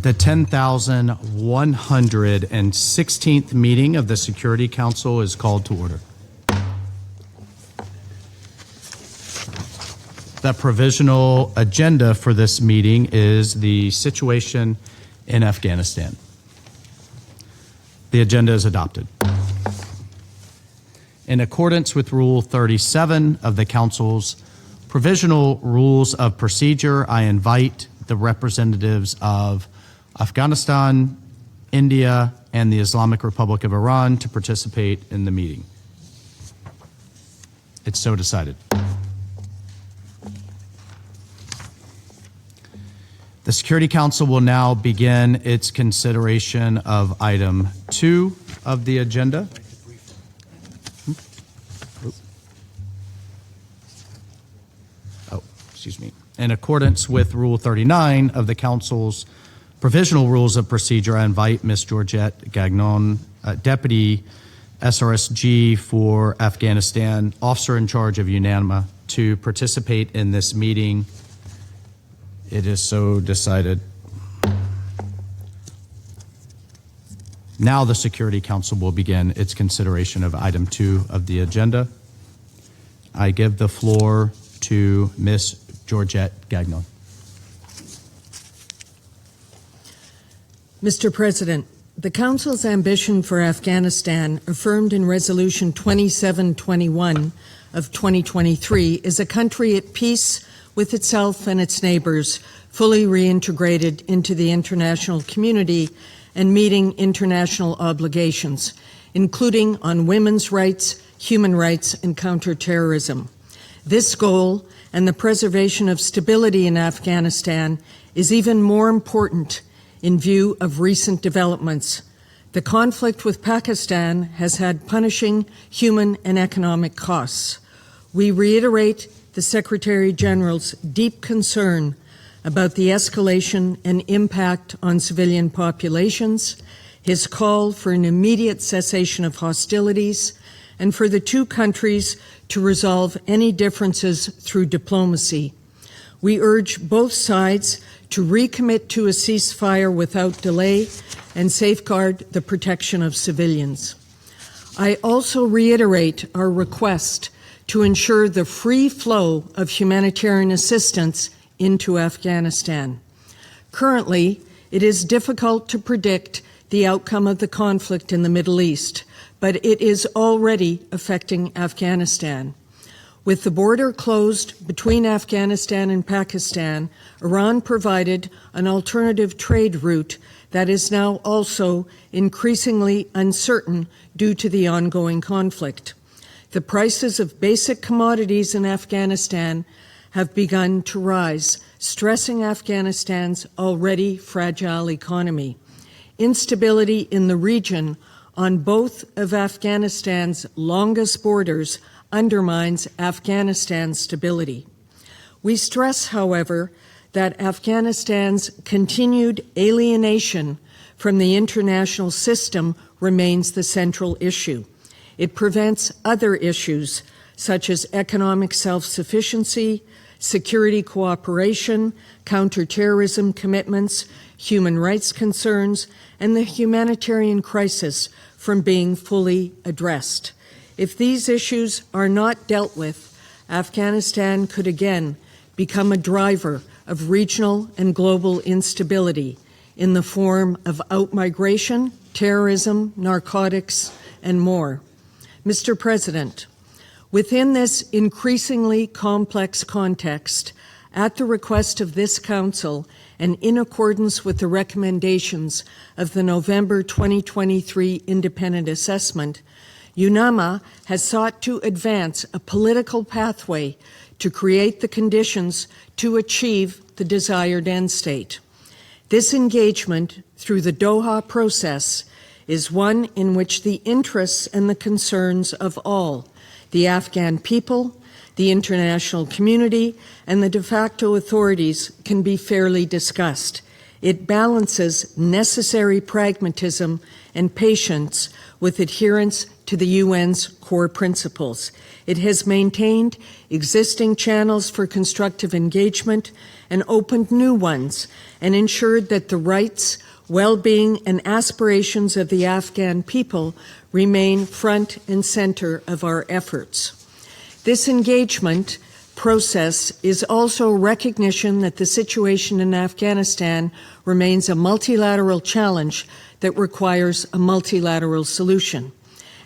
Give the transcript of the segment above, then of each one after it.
The 10,116th meeting of the Security Council is called to order. The provisional agenda for this meeting is the situation in Afghanistan. The agenda is adopted. In accordance with Rule 37 of the Council's Provisional Rules of Procedure, I invite the representatives of Afghanistan, India, and the Islamic Republic of Iran to participate in the meeting. It's so decided. The Security Council will now begin its consideration of item 2 of the agenda. In accordance with Rule 39 of the Council's Provisional Rules of Procedure, I invite Ms. Georgette Gagnon, Deputy SRSG for Afghanistan, Officer in Charge of UNAMA, to participate in this meeting. It is so decided. Now the Security Council will begin its consideration of item 2 of the agenda. I give the floor to Ms. Georgette Gagnon. Mr. President, the Council's ambition for Afghanistan, affirmed in Resolution 2721 of 2023, is a country at peace with itself and its neighbors, fully reintegrated into the international community and meeting international obligations, including on women's rights, human rights, and counterterrorism. This goal and the preservation of stability in Afghanistan is even more important in view of recent developments. The conflict with Pakistan has had punishing human and economic costs. We reiterate the Secretary General's deep concern about the escalation and impact on civilian populations, his call for an immediate cessation of hostilities, and for the two countries to resolve any differences through diplomacy. We urge both sides to recommit to a ceasefire without delay and safeguard the protection of civilians. I also reiterate our request to ensure the free flow of humanitarian assistance into Afghanistan. Currently, it is difficult to predict the outcome of the conflict in the Middle East, but it is already affecting Afghanistan. With the border closed between Afghanistan and Pakistan, Iran provided an alternative trade route that is now also increasingly uncertain due to the ongoing conflict. The prices of basic commodities in Afghanistan have begun to rise, stressing Afghanistan's already fragile economy. Instability in the region on both of Afghanistan's longest borders undermines Afghanistan's stability. We stress, however, that Afghanistan's continued alienation from the international system remains the central issue. It prevents other issues such as economic self-sufficiency, security cooperation, counterterrorism commitments, human rights concerns, and the humanitarian crisis from being fully addressed. If these issues are not dealt with, Afghanistan could again become a driver of regional and global instability in the form of outmigration, terrorism, narcotics, and more. Mr. President, within this increasingly complex context, at the request of this Council and in accordance with the recommendations of the November 2023 Independent Assessment, UNAMA has sought to advance a political pathway to create the conditions to achieve the desired end state. This engagement through the Doha process is one in which the interests and the concerns of all, the Afghan people, the international community, and the de facto authorities, can be fairly discussed. It balances necessary pragmatism and patience with adherence to the UN's core principles. It has maintained existing channels for constructive engagement and opened new ones, and ensured that the rights, well-being, and aspirations of the Afghan people remain front and center of our efforts. This engagement process is also recognition that the situation in Afghanistan remains a multilateral challenge that requires a multilateral solution.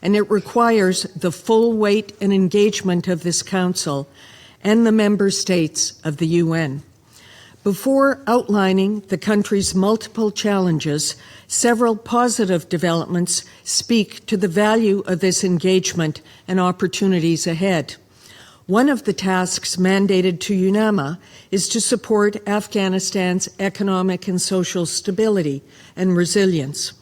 And it requires the full weight and engagement of this Council and the member states of the UN. Before outlining the country's multiple challenges, several positive developments speak to the value of this engagement and opportunities ahead. One of the tasks mandated to UNAMA is to support Afghanistan's economic and social stability and resilience.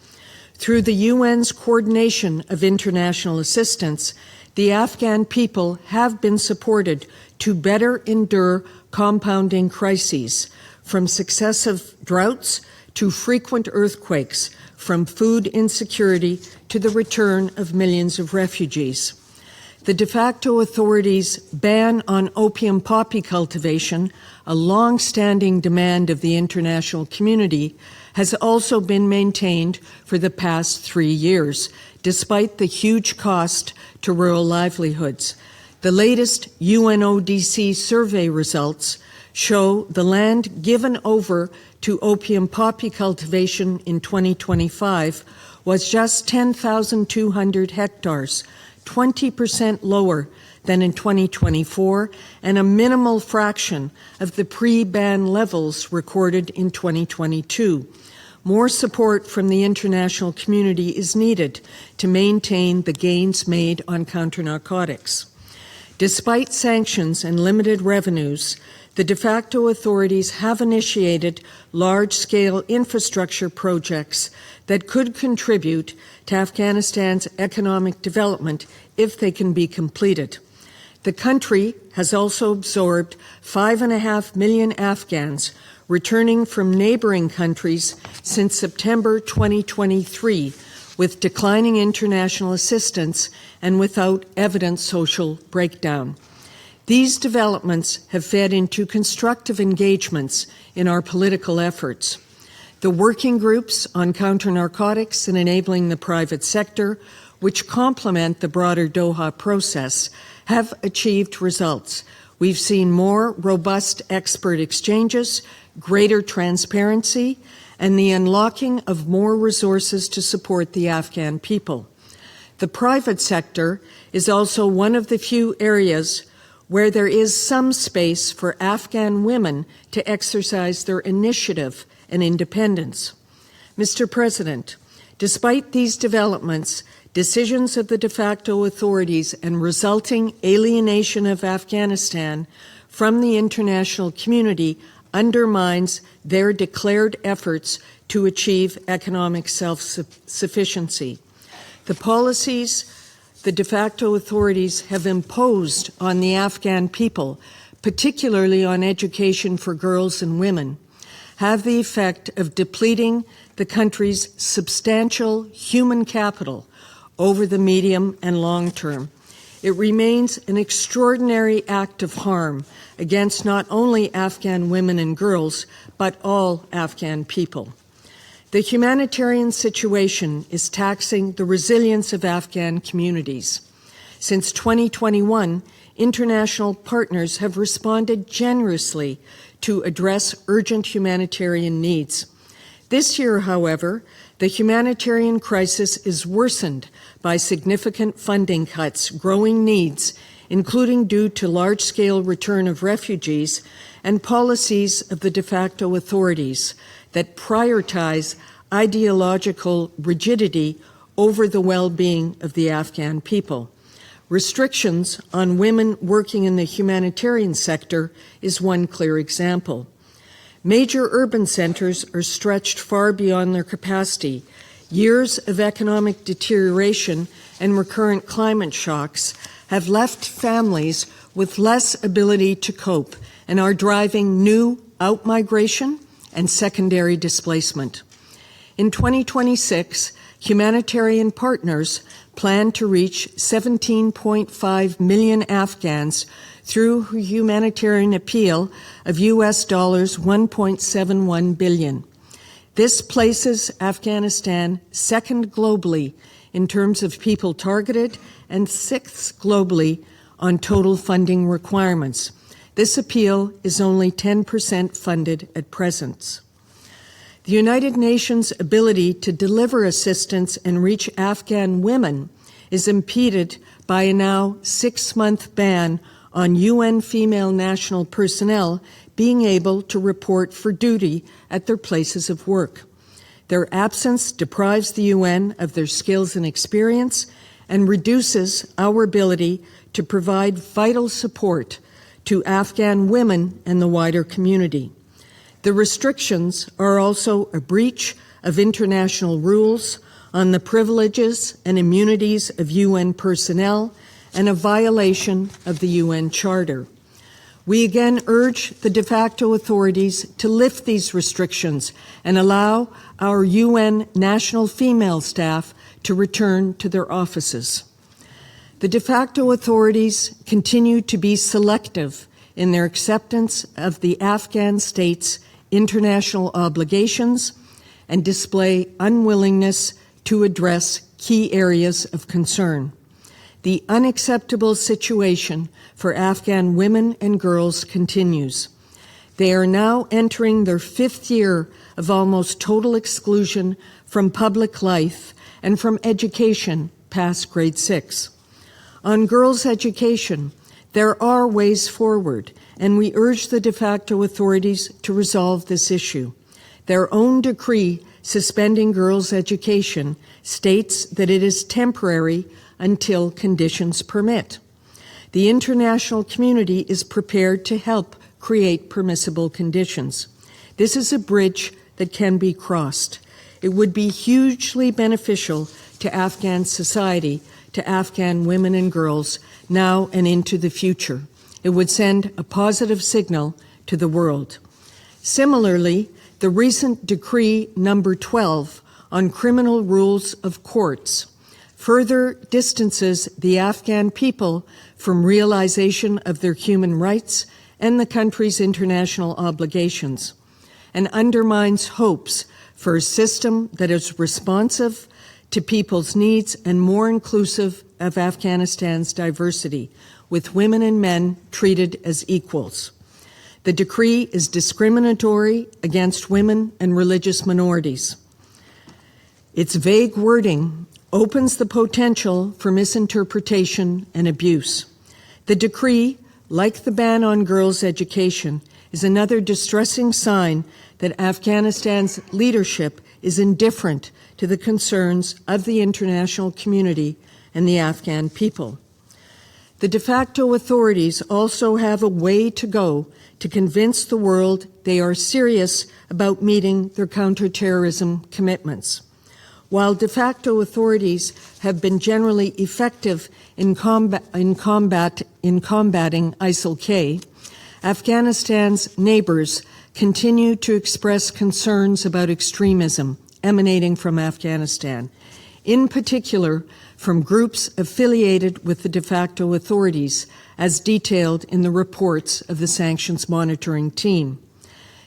Through the UN's coordination of international assistance, the Afghan people have been supported to better endure compounding crises, from successive droughts to frequent earthquakes, from food insecurity to the return of millions of refugees. The de facto authorities' ban on opium poppy cultivation, a long-standing demand of the international community, has also been maintained for the past 3 years, despite the huge cost to rural livelihoods. The latest UNODC survey results show the land given over to opium poppy cultivation in 2025 was just 10,200 hectares, 20% lower than in 2024, and a minimal fraction of the pre-ban levels recorded in 2022. More support from the international community is needed to maintain the gains made on counter-narcotics. Despite sanctions and limited revenues, the de facto authorities have initiated large-scale infrastructure projects that could contribute to Afghanistan's economic development if they can be completed. The country has also absorbed 5.5 million Afghans returning from neighboring countries since September 2023, with declining international assistance and without evident social breakdown. These developments have fed into constructive engagements in our political efforts. The working groups on counter-narcotics and enabling the private sector, which complement the broader Doha process, have achieved results. We've seen more robust expert exchanges, greater transparency, and the unlocking of more resources to support the Afghan people. The private sector is also one of the few areas where there is some space for Afghan women to exercise their initiative and independence. Mr. President, despite these developments, decisions of the de facto authorities and resulting alienation of Afghanistan from the international community undermines their declared efforts to achieve economic self-sufficiency. The policies the de facto authorities have imposed on the Afghan people, particularly on education for girls and women, have the effect of depleting the country's substantial human capital over the medium and long term. It remains an extraordinary act of harm against not only Afghan women and girls, but all Afghan people. The humanitarian situation is taxing the resilience of Afghan communities. Since 2021, international partners have responded generously to address urgent humanitarian needs. This year, however, the humanitarian crisis is worsened by significant funding cuts, growing needs, including due to large-scale return of refugees, and policies of the de facto authorities that prioritize ideological rigidity over the well-being of the Afghan people. Restrictions on women working in the humanitarian sector is one clear example. Major urban centers are stretched far beyond their capacity. Years of economic deterioration and recurrent climate shocks have left families with less ability to cope and are driving new outmigration and secondary displacement. In 2026, humanitarian partners plan to reach 17.5 million Afghans through humanitarian appeal of US dollars 1.71 billion. This places Afghanistan second globally in terms of people targeted and sixth globally on total funding requirements. This appeal is only 10% funded at present. The United Nations' ability to deliver assistance and reach Afghan women is impeded by a now 6-month ban on UN female national personnel being able to report for duty at their places of work. Their absence deprives the UN of their skills and experience and reduces our ability to provide vital support to Afghan women and the wider community. The restrictions are also a breach of international rules on the privileges and immunities of UN personnel and a violation of the UN Charter. We again urge the de facto authorities to lift these restrictions and allow our UN national female staff to return to their offices. The de facto authorities continue to be selective in their acceptance of the Afghan state's international obligations and display unwillingness to address key areas of concern. The unacceptable situation for Afghan women and girls continues. They are now entering their 5th year of almost total exclusion from public life and from education past grade 6. On girls' education, there are ways forward, and we urge the de facto authorities to resolve this issue. Their own decree suspending girls' education states that it is temporary until conditions permit. The international community is prepared to help create permissible conditions. This is a bridge that can be crossed. It would be hugely beneficial to Afghan society, to Afghan women and girls now and into the future. It would send a positive signal to the world. Similarly, the recent Decree Number 12 on criminal rules of courts further distances the Afghan people from realization of their human rights and the country's international obligations, and undermines hopes for a system that is responsive to people's needs and more inclusive of Afghanistan's diversity, with women and men treated as equals. The decree is discriminatory against women and religious minorities. Its vague wording opens the potential for misinterpretation and abuse. The decree, like the ban on girls' education, is another distressing sign that Afghanistan's leadership is indifferent to the concerns of the international community and the Afghan people. The de facto authorities also have a way to go to convince the world they are serious about meeting their counterterrorism commitments. While de facto authorities have been generally effective in combating ISIL-K, Afghanistan's neighbors continue to express concerns about extremism emanating from Afghanistan, in particular from groups affiliated with the de facto authorities, as detailed in the reports of the Sanctions Monitoring Team.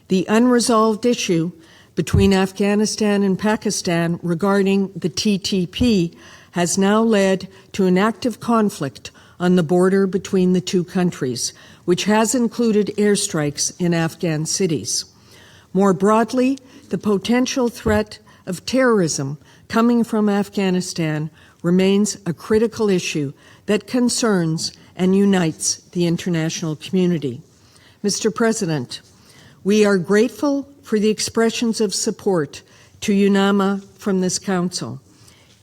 The unresolved issue between Afghanistan and Pakistan regarding the TTP has now led to an active conflict on the border between the two countries, which has included airstrikes in Afghan cities. More broadly, the potential threat of terrorism coming from Afghanistan remains a critical issue that concerns and unites the international community. Mr. President, we are grateful for the expressions of support to UNAMA from this Council.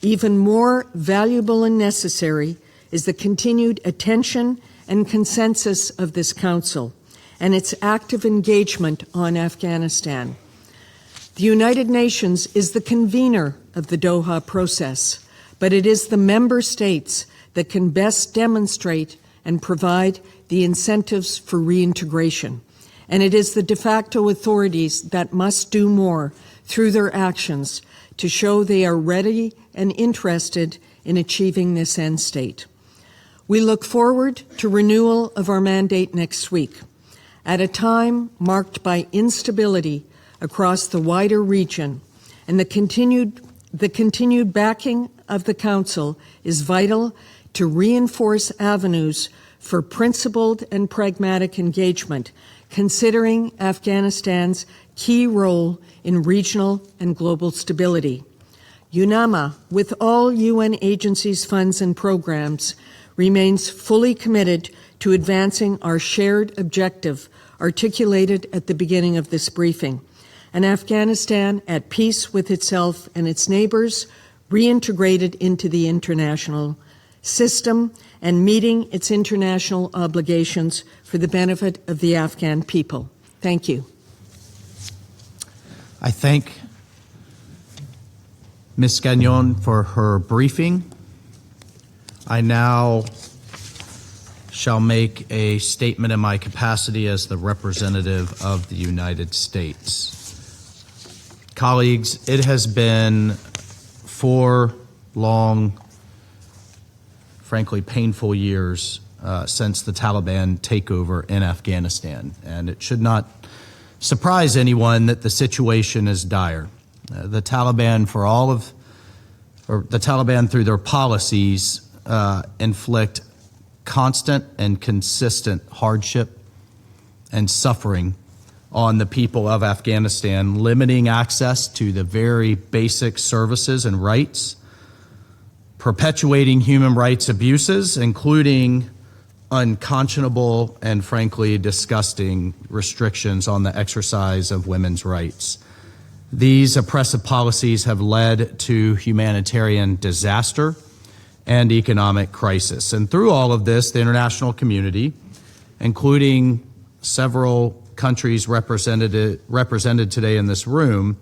Even more valuable and necessary is the continued attention and consensus of this Council and its active engagement on Afghanistan. The United Nations is the convener of the Doha process, but it is the member states that can best demonstrate and provide the incentives for reintegration. And it is the de facto authorities that must do more through their actions to show they are ready and interested in achieving this end state. We look forward to renewal of our mandate next week, at a time marked by instability across the wider region, and the continued backing of the Council is vital to reinforce avenues for principled and pragmatic engagement, considering Afghanistan's key role in regional and global stability. UNAMA, with all UN agencies, funds, and programs, remains fully committed to advancing our shared objective articulated at the beginning of this briefing: an Afghanistan at peace with itself and its neighbors, reintegrated into the international system, and meeting its international obligations for the benefit of the Afghan people. Thank you. I thank Ms. Gagnon for her briefing. I now shall make a statement in my capacity as the representative of the United States. Colleagues, it has been 4 long, frankly painful years since the Taliban takeover in Afghanistan, and it should not surprise anyone that the situation is dire. The Taliban, through their policies, inflict constant and consistent hardship and suffering on the people of Afghanistan, limiting access to the very basic services and rights, perpetuating human rights abuses, including unconscionable and frankly disgusting restrictions on the exercise of women's rights. These oppressive policies have led to humanitarian disaster and economic crisis. And through all of this, the international community, including several countries represented today in this room,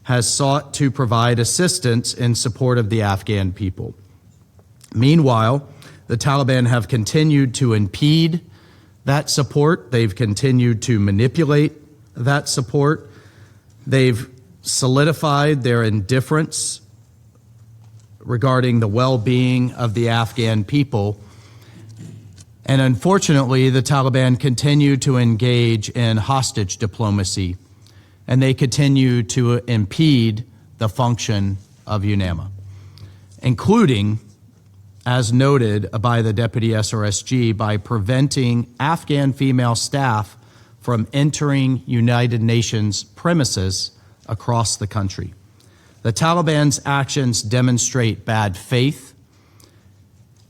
has sought to provide assistance in support of the Afghan people. Meanwhile, the Taliban have continued to impede that support. They've continued to manipulate that support. They've solidified their indifference regarding the well-being of the Afghan people. And unfortunately, the Taliban continue to engage in hostage diplomacy, and they continue to impede the function of UNAMA, including, as noted by the Deputy SRSG, by preventing Afghan female staff from entering United Nations premises across the country. The Taliban's actions demonstrate bad faith,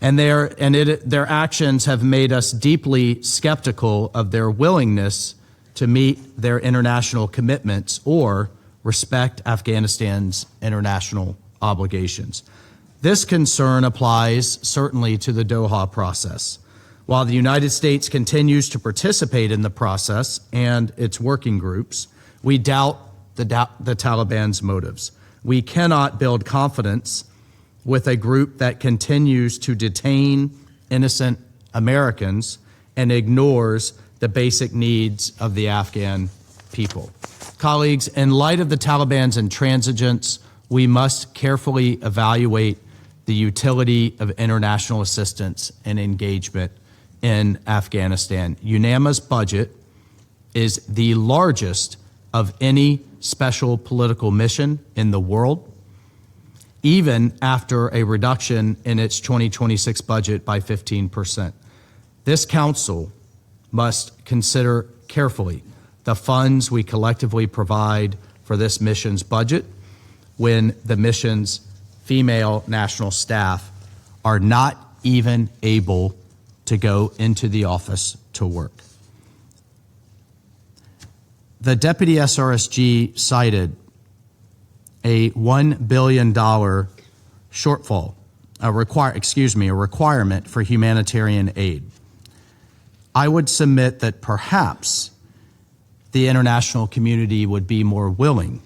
and their actions have made us deeply skeptical of their willingness to meet their international commitments or respect Afghanistan's international obligations. This concern applies certainly to the Doha process. While the United States continues to participate in the process and its working groups, we doubt the Taliban's motives. We cannot build confidence with a group that continues to detain innocent Americans and ignores the basic needs of the Afghan people. Colleagues, in light of the Taliban's intransigence, we must carefully evaluate the utility of international assistance and engagement in Afghanistan. UNAMA's budget is the largest of any special political mission in the world, even after a reduction in its 2026 budget by 15%. This council must consider carefully the funds we collectively provide for this mission's budget when the mission's female national staff are not even able to go into the office to work. The Deputy SRSG cited a $1 billion shortfall, a requirement for humanitarian aid. I would submit that perhaps the international community would be more willing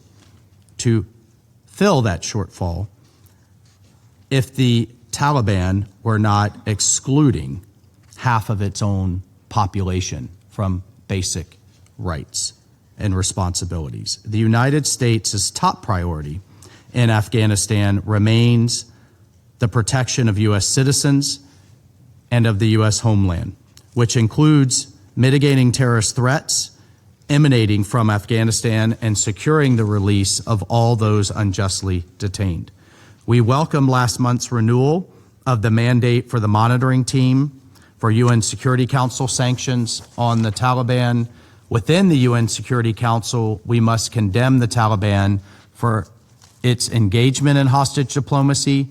to fill that shortfall if the Taliban were not excluding half of its own population from basic rights and responsibilities. The United States' top priority in Afghanistan remains the protection of U.S. citizens and of the U.S. homeland, which includes mitigating terrorist threats emanating from Afghanistan and securing the release of all those unjustly detained. We welcome last month's renewal of the mandate for the monitoring team for UN Security Council sanctions on the Taliban. Within the UN Security Council, we must condemn the Taliban for its engagement in hostage diplomacy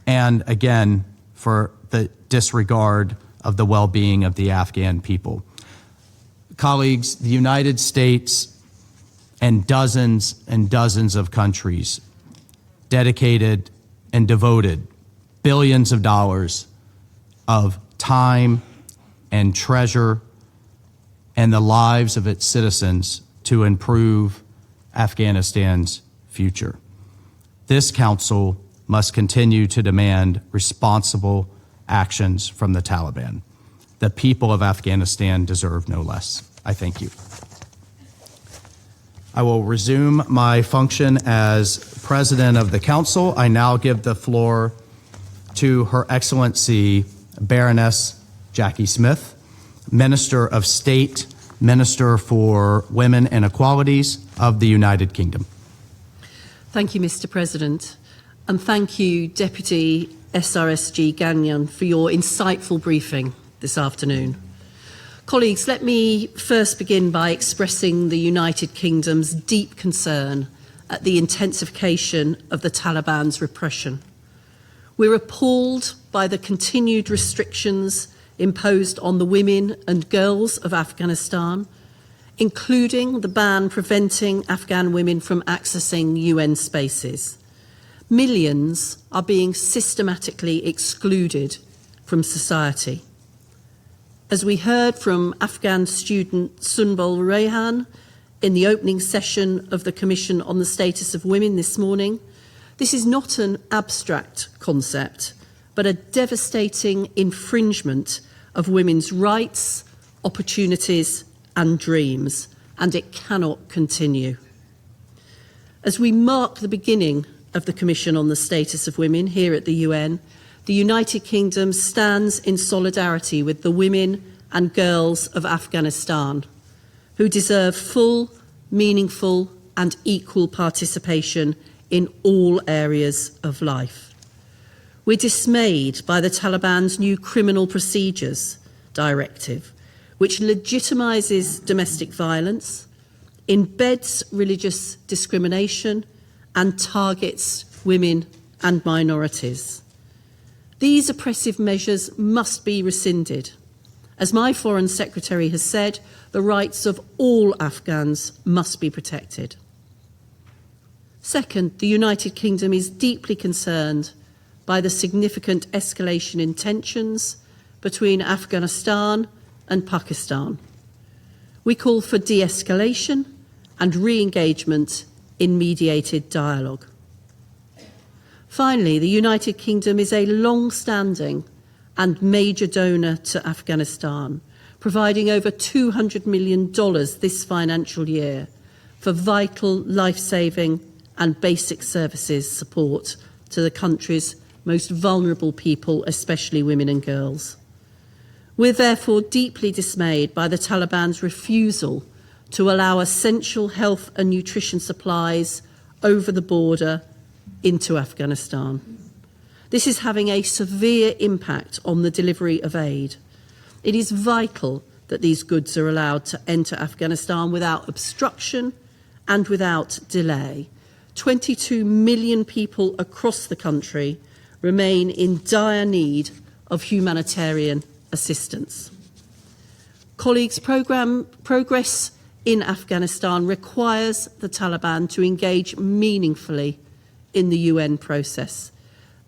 and, again, for the disregard of the well-being of the Afghan people. Colleagues, the United States and dozens of countries dedicated and devoted billions of dollars of time and treasure and the lives of its citizens to improve Afghanistan's future. This council must continue to demand responsible actions from the Taliban. The people of Afghanistan deserve no less. I thank you. I will resume my function as president of the council. I now give the floor to Her Excellency Baroness Jackie Smith, Minister of State, Minister for Women and Equalities of the United Kingdom. Thank you, Mr. President, and thank you, Deputy SRSG Gagnon, for your insightful briefing this afternoon. Colleagues, let me first begin by expressing the United Kingdom's deep concern at the intensification of the Taliban's repression. We're appalled by the continued restrictions imposed on the women and girls of Afghanistan, including the ban preventing Afghan women from accessing UN spaces. Millions are being systematically excluded from society. As we heard from Afghan student Sunbul Rayhan in the opening session of the Commission on the Status of Women this morning, this is not an abstract concept, but a devastating infringement of women's rights, opportunities, and dreams, and it cannot continue. As we mark the beginning of the Commission on the Status of Women here at the UN, the United Kingdom stands in solidarity with the women and girls of Afghanistan, who deserve full, meaningful, and equal participation in all areas of life. We're dismayed by the Taliban's new criminal procedures directive, which legitimises domestic violence, embeds religious discrimination, and targets women and minorities. These oppressive measures must be rescinded. As my Foreign Secretary has said, the rights of all Afghans must be protected. Second, the United Kingdom is deeply concerned by the significant escalation in tensions between Afghanistan and Pakistan. We call for de-escalation and re-engagement in mediated dialogue. Finally, the United Kingdom is a long-standing and major donor to Afghanistan, providing over $200 million this financial year for vital life-saving and basic services support to the country's most vulnerable people, especially women and girls. We're therefore deeply dismayed by the Taliban's refusal to allow essential health and nutrition supplies over the border into Afghanistan. This is having a severe impact on the delivery of aid. It is vital that these goods are allowed to enter Afghanistan without obstruction and without delay. 22 million people across the country remain in dire need of humanitarian assistance. Colleagues, progress in Afghanistan requires the Taliban to engage meaningfully in the UN process.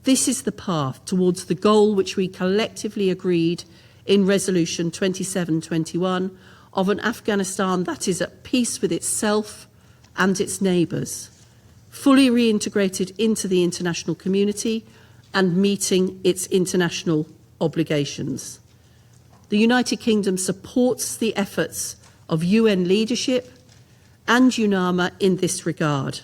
This is the path towards the goal which we collectively agreed in Resolution 2721 of an Afghanistan that is at peace with itself and its neighbours, fully reintegrated into the international community and meeting its international obligations. The United Kingdom supports the efforts of UN leadership and UNAMA in this regard,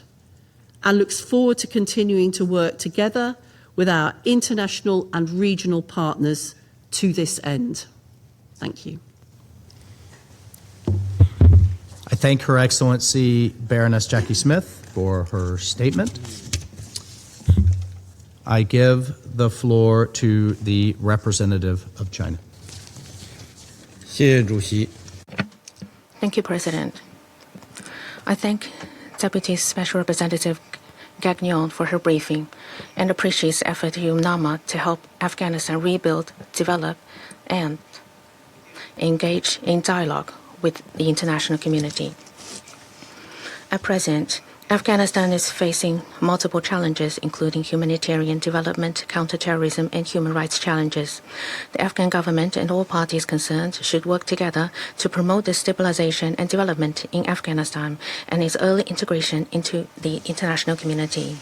and looks forward to continuing to work together with our international and regional partners to this end. Thank you. I thank Her Excellency Baroness Jackie Smith for her statement. I give the floor to the representative of China. 谢谢主席。 Thank you, President. I thank Deputy Special Representative Gagnon for her briefing and appreciates the effort of UNAMA to help Afghanistan rebuild, develop, and engage in dialogue with the international community. At present, Afghanistan is facing multiple challenges, including humanitarian development, counterterrorism, and human rights challenges. The Afghan government and all parties concerned should work together to promote the stabilization and development in Afghanistan and its early integration into the international community.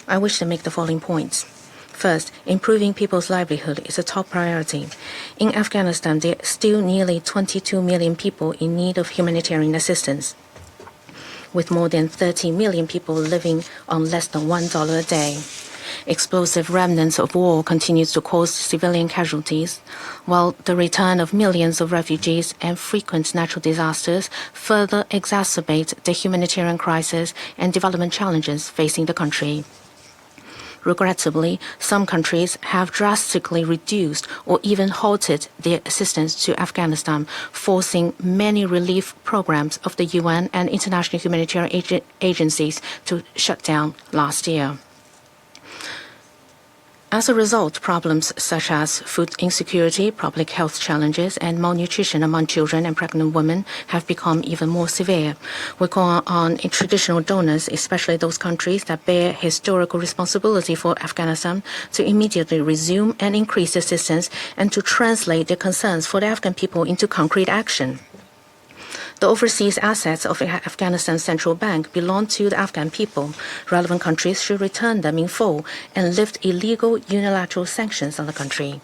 I wish to make the following points. First, improving people's livelihood is a top priority. In Afghanistan, there are still nearly 22 million people in need of humanitarian assistance, with more than 30 million people living on less than $1 a day. Explosive remnants of war continues to cause civilian casualties, while the return of millions of refugees and frequent natural disasters further exacerbate the humanitarian crisis and development challenges facing the country. Regrettably, some countries have drastically reduced or even halted their assistance to Afghanistan, forcing many relief programs of the UN and international humanitarian agencies to shut down last year. As a result, problems such as food insecurity, public health challenges, and malnutrition among children and pregnant women have become even more severe. We call on traditional donors, especially those countries that bear historical responsibility for Afghanistan, to immediately resume and increase assistance and to translate their concerns for the Afghan people into concrete action. The overseas assets of Afghanistan's central bank belong to the Afghan people. Relevant countries should return them in full and lift illegal unilateral sanctions on the country.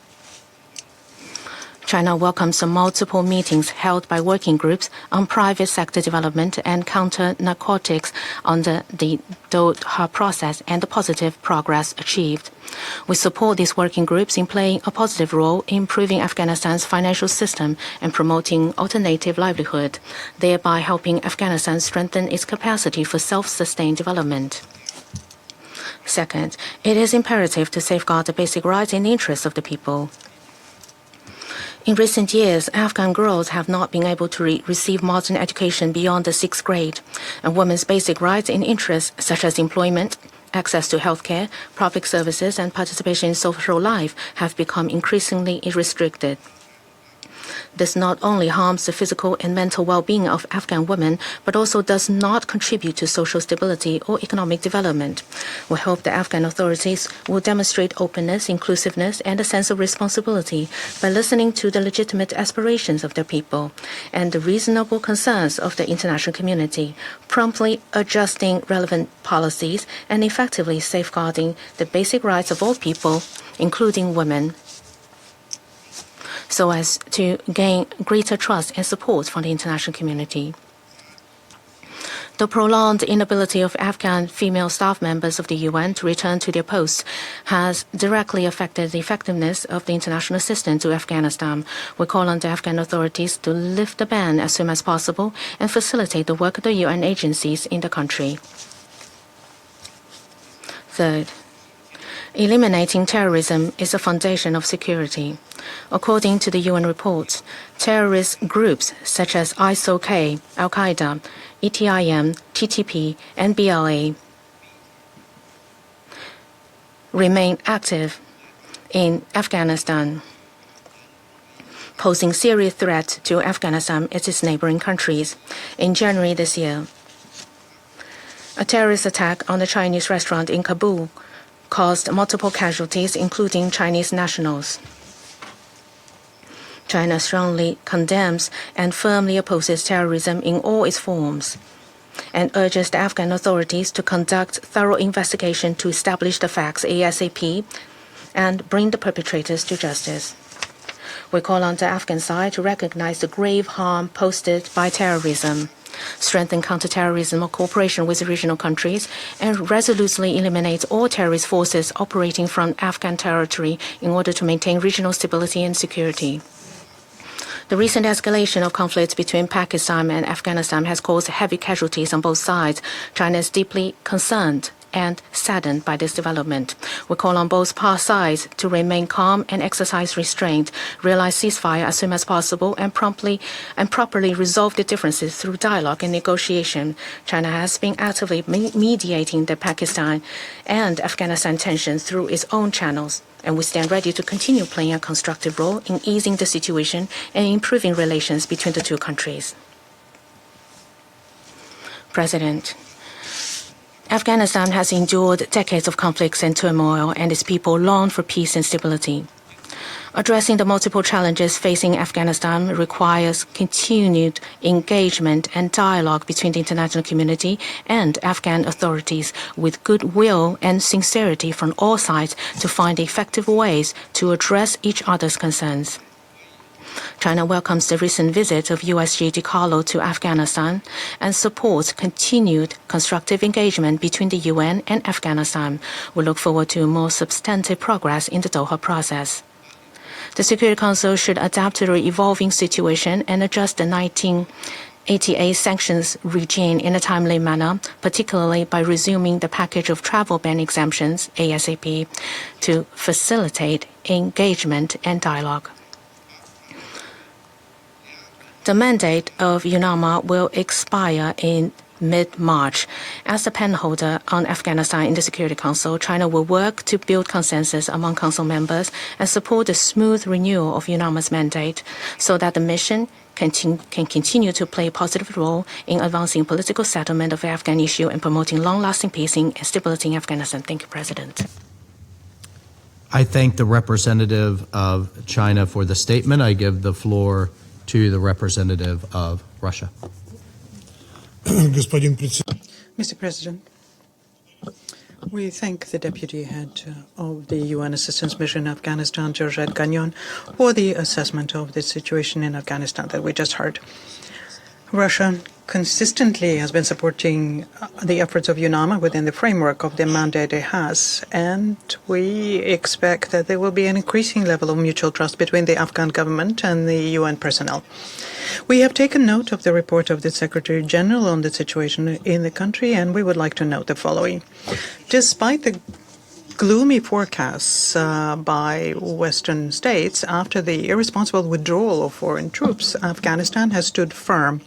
China welcomes the multiple meetings held by working groups on private sector development and counter-narcotics under the Doha process and the positive progress achieved. We support these working groups in playing a positive role in improving Afghanistan's financial system and promoting alternative livelihood, thereby helping Afghanistan strengthen its capacity for self-sustained development. Second, it is imperative to safeguard the basic rights and interests of the people. In recent years, Afghan girls have not been able to receive modern education beyond the 6th grade, and women's basic rights and interests such as employment, access to healthcare, public services, and participation in social life have become increasingly restricted. This not only harms the physical and mental well-being of Afghan women, but also does not contribute to social stability or economic development. We hope the Afghan authorities will demonstrate openness, inclusiveness, and a sense of responsibility by listening to the legitimate aspirations of their people and the reasonable concerns of the international community, promptly adjusting relevant policies and effectively safeguarding the basic rights of all people, including women, so as to gain greater trust and support from the international community. The prolonged inability of Afghan female staff members of the UN to return to their posts has directly affected the effectiveness of the international assistance to Afghanistan. We call on the Afghan authorities to lift the ban as soon as possible and facilitate the work of the UN agencies in the country. Third, eliminating terrorism is the foundation of security. According to the UN report, terrorist groups such as ISIL-K, Al-Qaeda, ETIM, TTP, and BLA remain active in Afghanistan, posing serious threat to Afghanistan and its neighboring countries. In January this year, a terrorist attack on a Chinese restaurant in Kabul caused multiple casualties, including Chinese nationals. China strongly condemns and firmly opposes terrorism in all its forms and urges the Afghan authorities to conduct thorough investigation to establish the facts ASAP and bring the perpetrators to justice. We call on the Afghan side to recognize the grave harm posed by terrorism. strengthen counterterrorism cooperation with regional countries, and resolutely eliminate all terrorist forces operating from Afghan territory in order to maintain regional stability and security. The recent escalation of conflicts between Pakistan and Afghanistan has caused heavy casualties on both sides. China is deeply concerned and saddened by this development. We call on both sides to remain calm and exercise restraint, realize ceasefire as soon as possible, and promptly and properly resolve the differences through dialogue and negotiation. China has been actively mediating the Pakistan and Afghanistan tensions through its own channels, and we stand ready to continue playing a constructive role in easing the situation and improving relations between the two countries. President, Afghanistan has endured decades of conflicts and turmoil, and its people long for peace and stability. Addressing the multiple challenges facing Afghanistan requires continued engagement and dialogue between the international community and Afghan authorities, with goodwill and sincerity from all sides to find effective ways to address each other's concerns. China welcomes the recent visit of USG DiCarlo to Afghanistan and supports continued constructive engagement between the UN and Afghanistan. We look forward to more substantive progress in the Doha process. The Security Council should adapt to the evolving situation and adjust the 1988 sanctions regime in a timely manner, particularly by resuming the package of travel ban exemptions ASAP to facilitate engagement and dialogue. The mandate of UNAMA will expire in mid-March. As the penholder on Afghanistan in the Security Council, China will work to build consensus among Council members and support the smooth renewal of UNAMA's mandate so that the mission can continue to play a positive role in advancing political settlement of the Afghan issue and promoting long-lasting peace and stability in Afghanistan. Thank you, President. I thank the representative of China for the statement. I give the floor to the representative of Russia. Mr. President, we thank the Deputy Head of the UN Assistance Mission in Afghanistan, Georgette Gagnon, for the assessment of the situation in Afghanistan that we just heard. Russia consistently has been supporting the efforts of UNAMA within the framework of the mandate it has, and we expect that there will be an increasing level of mutual trust between the Afghan government and the UN personnel. We have taken note of the report of the Secretary General on the situation in the country, and we would like to note the following. Despite the gloomy forecasts by Western states after the irresponsible withdrawal of foreign troops, Afghanistan has stood firm.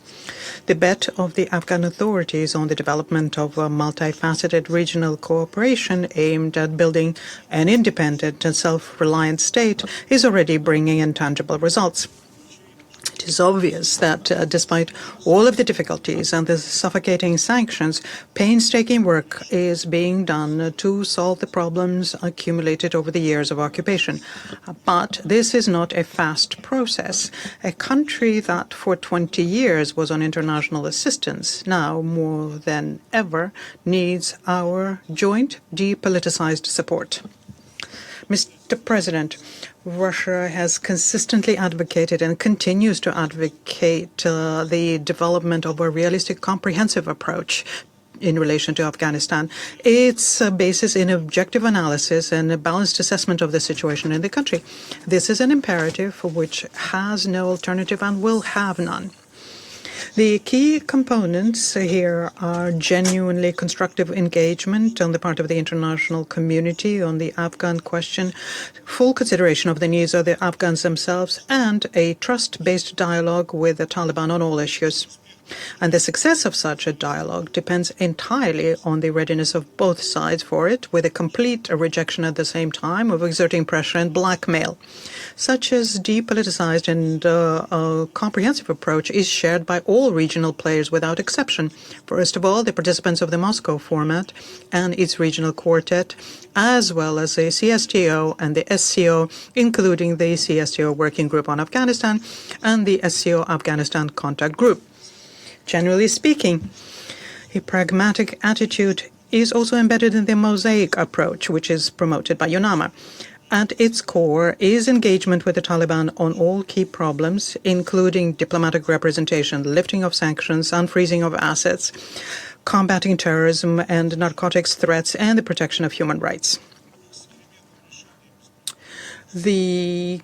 The bet of the Afghan authorities on the development of a multifaceted regional cooperation aimed at building an independent and self-reliant state is already bringing in tangible results. It is obvious that despite all of the difficulties and the suffocating sanctions, painstaking work is being done to solve the problems accumulated over the years of occupation. But this is not a fast process. A country that for 20 years was on international assistance now more than ever needs our joint depoliticized support. Mr. President, Russia has consistently advocated and continues to advocate the development of a realistic, comprehensive approach in relation to Afghanistan. Its basis in objective analysis and a balanced assessment of the situation in the country. This is an imperative which has no alternative and will have none. The key components here are genuinely constructive engagement on the part of the international community on the Afghan question, full consideration of the needs of the Afghans themselves, and a trust-based dialogue with the Taliban on all issues. And the success of such a dialogue depends entirely on the readiness of both sides for it, with a complete rejection at the same time of exerting pressure and blackmail. Such as depoliticized and a comprehensive approach is shared by all regional players without exception. First of all, the participants of the Moscow format and its regional quartet, as well as the CSTO and the SCO, including the CSTO Working Group on Afghanistan and the SCO Afghanistan Contact Group. Generally speaking, a pragmatic attitude is also embedded in the mosaic approach, which is promoted by UNAMA. at its core is engagement with the Taliban on all key problems, including diplomatic representation, lifting of sanctions, unfreezing of assets, combating terrorism and narcotics threats, and the protection of human rights. The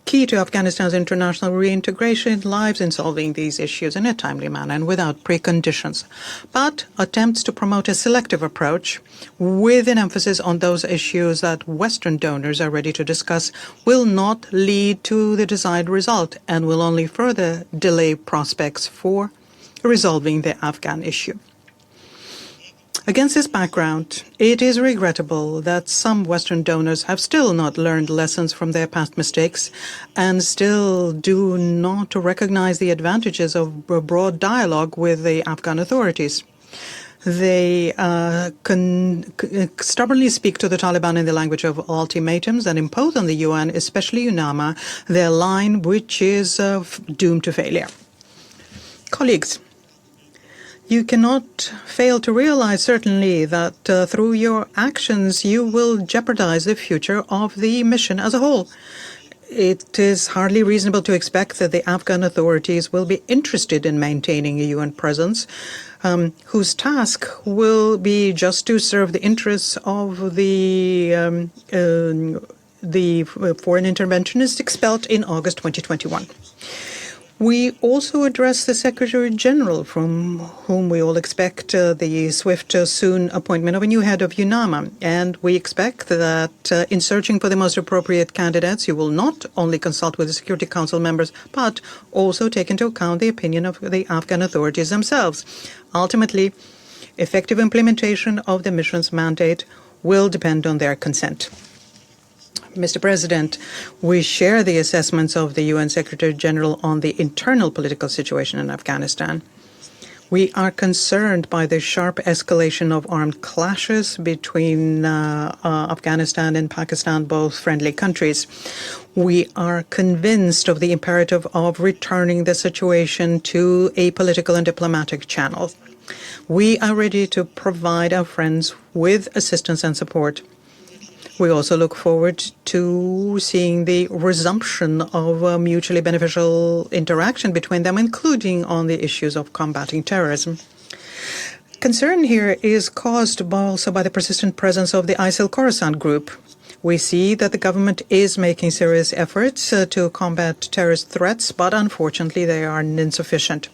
key to Afghanistan's international reintegration lies in solving these issues in a timely manner and without preconditions. But attempts to promote a selective approach with an emphasis on those issues that Western donors are ready to discuss will not lead to the desired result and will only further delay prospects for resolving the Afghan issue. Against this background, it is regrettable that some Western donors have still not learned lessons from their past mistakes and still do not recognize the advantages of broad dialogue with the Afghan authorities. They stubbornly speak to the Taliban in the language of ultimatums and impose on the UN, especially UNAMA, their line which is doomed to failure. Colleagues, you cannot fail to realize, certainly, that through your actions you will jeopardize the future of the mission as a whole. It is hardly reasonable to expect that the Afghan authorities will be interested in maintaining a UN presence whose task will be just to serve the interests of the foreign interventionists expelled in August 2021. We also address the Secretary General, from whom we all expect the swift, soon appointment of a new head of UNAMA. And we expect that in searching for the most appropriate candidates, you will not only consult with the Security Council members, but also take into account the opinion of the Afghan authorities themselves. Ultimately, effective implementation of the mission's mandate will depend on their consent. Mr. President, we share the assessments of the UN Secretary General on the internal political situation in Afghanistan. We are concerned by the sharp escalation of armed clashes between Afghanistan and Pakistan, both friendly countries. We are convinced of the imperative of returning the situation to a political and diplomatic channel. We are ready to provide our friends with assistance and support. We also look forward to seeing the resumption of mutually beneficial interaction between them, including on the issues of combating terrorism. Concern here is caused also by the persistent presence of the ISIL Khorasan group. We see that the government is making serious efforts to combat terrorist threats, but unfortunately they are insufficient.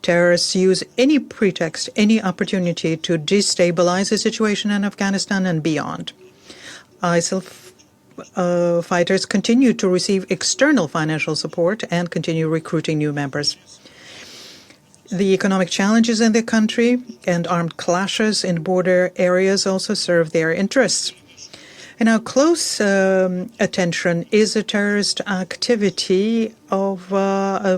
Terrorists use any pretext, any opportunity to destabilize the situation in Afghanistan and beyond. ISIL fighters continue to receive external financial support and continue recruiting new members. The economic challenges in the country and armed clashes in border areas also serve their interests. And our close attention is the terrorist activity of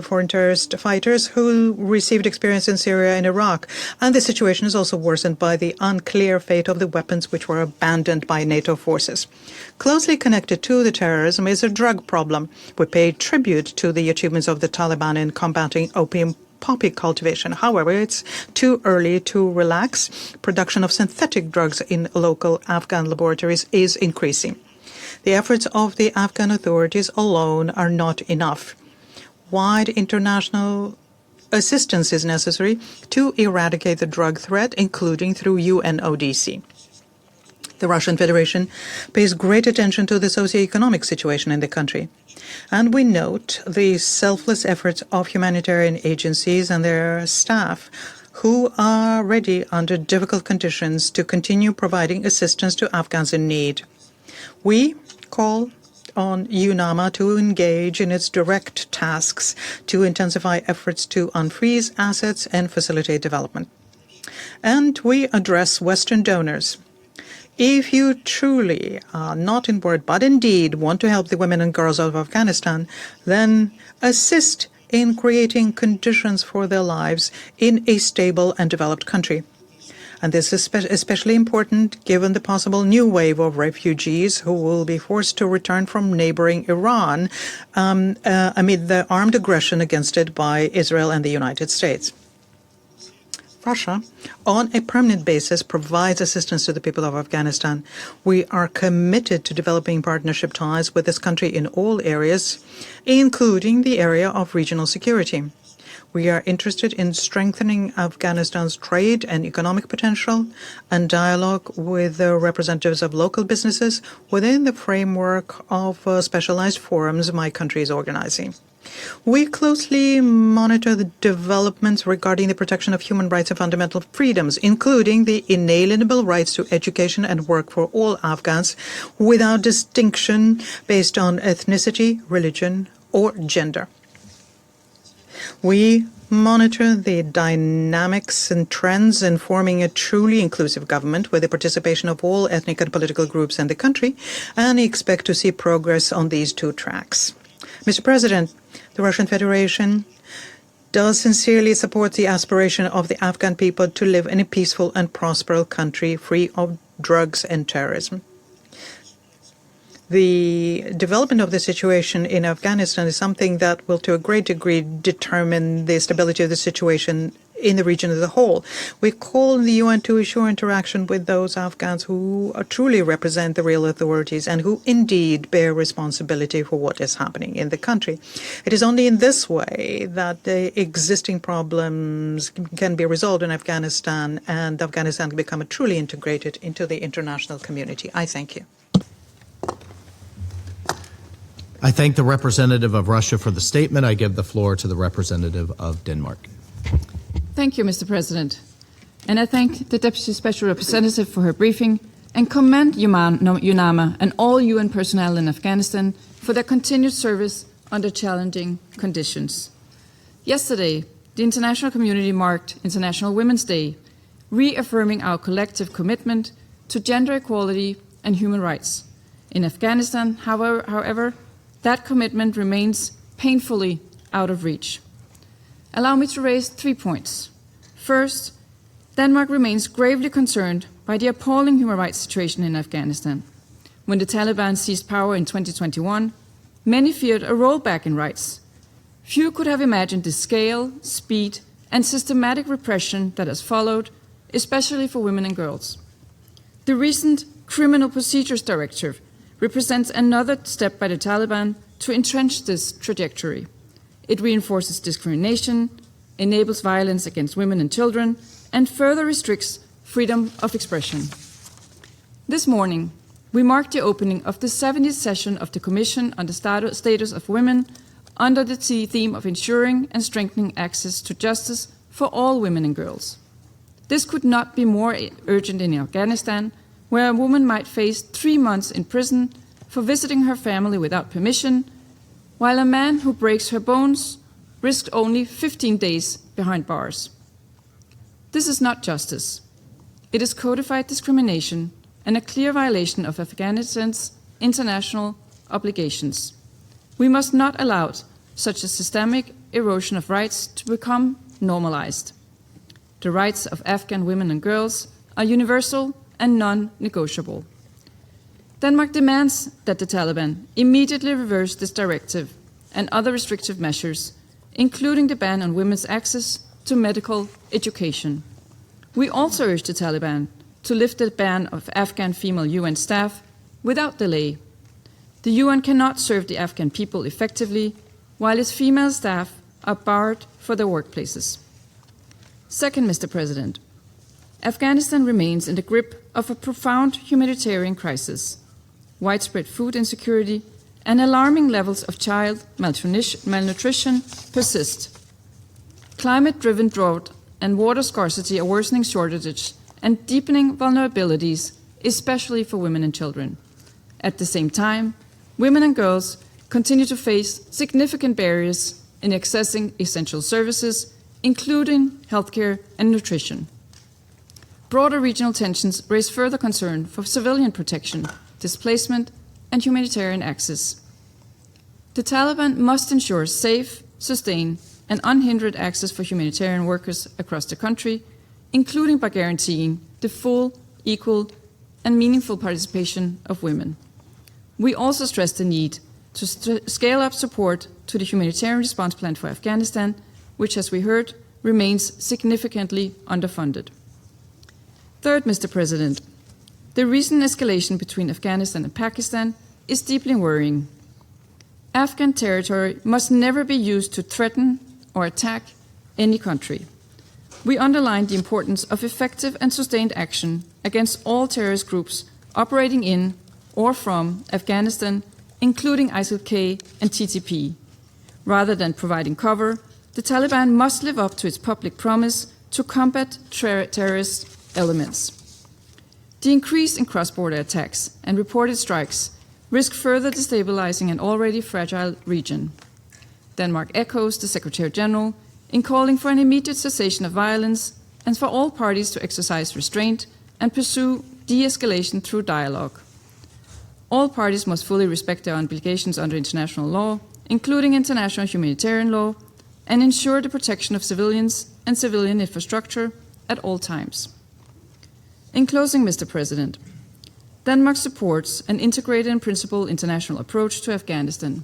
foreign terrorist fighters who received experience in Syria and Iraq. And the situation is also worsened by the unclear fate of the weapons which were abandoned by NATO forces. Closely connected to the terrorism is a drug problem. We pay tribute to the achievements of the Taliban in combating opium poppy cultivation. However, it's too early to relax. Production of synthetic drugs in local Afghan laboratories is increasing. The efforts of the Afghan authorities alone are not enough. Wide international assistance is necessary to eradicate the drug threat, including through UNODC. The Russian Federation pays great attention to the socioeconomic situation in the country. And we note the selfless efforts of humanitarian agencies and their staff who are ready under difficult conditions to continue providing assistance to Afghans in need. We call on UNAMA to engage in its direct tasks to intensify efforts to unfreeze assets and facilitate development. And we address Western donors. If you truly, not in word but in deed, want to help the women and girls of Afghanistan, then assist in creating conditions for their lives in a stable and developed country. And this is especially important given the possible new wave of refugees who will be forced to return from neighboring Iran amid the armed aggression against it by Israel and the United States. Russia, on a permanent basis, provides assistance to the people of Afghanistan. We are committed to developing partnership ties with this country in all areas, including the area of regional security. We are interested in strengthening Afghanistan's trade and economic potential and dialogue with the representatives of local businesses within the framework of specialized forums my country is organizing. We closely monitor the developments regarding the protection of human rights and fundamental freedoms, including the inalienable rights to education and work for all Afghans without distinction based on ethnicity, religion, or gender. We monitor the dynamics and trends in forming a truly inclusive government with the participation of all ethnic and political groups in the country, and expect to see progress on these two tracks. Mr. President, the Russian Federation does sincerely support the aspiration of the Afghan people to live in a peaceful and prosperous country free of drugs and terrorism. The development of the situation in Afghanistan is something that will, to a great degree, determine the stability of the situation in the region as a whole. We call on the UN to ensure interaction with those Afghans who truly represent the real authorities and who indeed bear responsibility for what is happening in the country. It is only in this way that the existing problems can be resolved in Afghanistan and Afghanistan can become truly integrated into the international community. I thank you. I thank the representative of Russia for the statement. I give the floor to the representative of Denmark. Thank you, Mr. President. And I thank the Deputy Special Representative for her briefing and commend UNAMA and all UN personnel in Afghanistan for their continued service under challenging conditions. Yesterday, the international community marked International Women's Day, reaffirming our collective commitment to gender equality and human rights. In Afghanistan, however, that commitment remains painfully out of reach. Allow me to raise 3 points. First, Denmark remains gravely concerned by the appalling human rights situation in Afghanistan. When the Taliban seized power in 2021, many feared a rollback in rights. Few could have imagined the scale, speed, and systematic repression that has followed, especially for women and girls. The recent Criminal Procedures Directive represents another step by the Taliban to entrench this trajectory. It reinforces discrimination, enables violence against women and children, and further restricts freedom of expression. This morning, we marked the opening of the 70th session of the Commission on the Status of Women under the theme of ensuring and strengthening access to justice for all women and girls. This could not be more urgent in Afghanistan, where a woman might face 3 months in prison for visiting her family without permission, while a man who breaks her bones risked only 15 days behind bars. This is not justice. It is codified discrimination and a clear violation of Afghanistan's international obligations. We must not allow such a systemic erosion of rights to become normalized. The rights of Afghan women and girls are universal and non-negotiable. Denmark demands that the Taliban immediately reverse this directive and other restrictive measures, including the ban on women's access to medical education. We also urge the Taliban to lift the ban of Afghan female UN staff without delay. The UN cannot serve the Afghan people effectively while its female staff are barred for their workplaces. Second, Mr. President, Afghanistan remains in the grip of a profound humanitarian crisis. Widespread food insecurity and alarming levels of child malnutrition persist. Climate-driven drought and water scarcity are worsening shortages and deepening vulnerabilities, especially for women and children. At the same time, women and girls continue to face significant barriers in accessing essential services, including healthcare and nutrition. Broader regional tensions raise further concern for civilian protection, displacement, and humanitarian access. The Taliban must ensure safe, sustained, and unhindered access for humanitarian workers across the country, including by guaranteeing the full, equal, and meaningful participation of women. We also stress the need to scale up support to the humanitarian response plan for Afghanistan, which, as we heard, remains significantly underfunded. Third, Mr. President, the recent escalation between Afghanistan and Pakistan is deeply worrying. Afghan territory must never be used to threaten or attack any country. We underline the importance of effective and sustained action against all terrorist groups operating in or from Afghanistan, including ISIL-K and TTP. Rather than providing cover, the Taliban must live up to its public promise to combat terrorist elements. The increase in cross-border attacks and reported strikes risk further destabilizing an already fragile region. Denmark echoes the Secretary General in calling for an immediate cessation of violence and for all parties to exercise restraint and pursue de-escalation through dialogue. All parties must fully respect their obligations under international law, including international humanitarian law, and ensure the protection of civilians and civilian infrastructure at all times. In closing, Mr. President, Denmark supports an integrated and principled international approach to Afghanistan.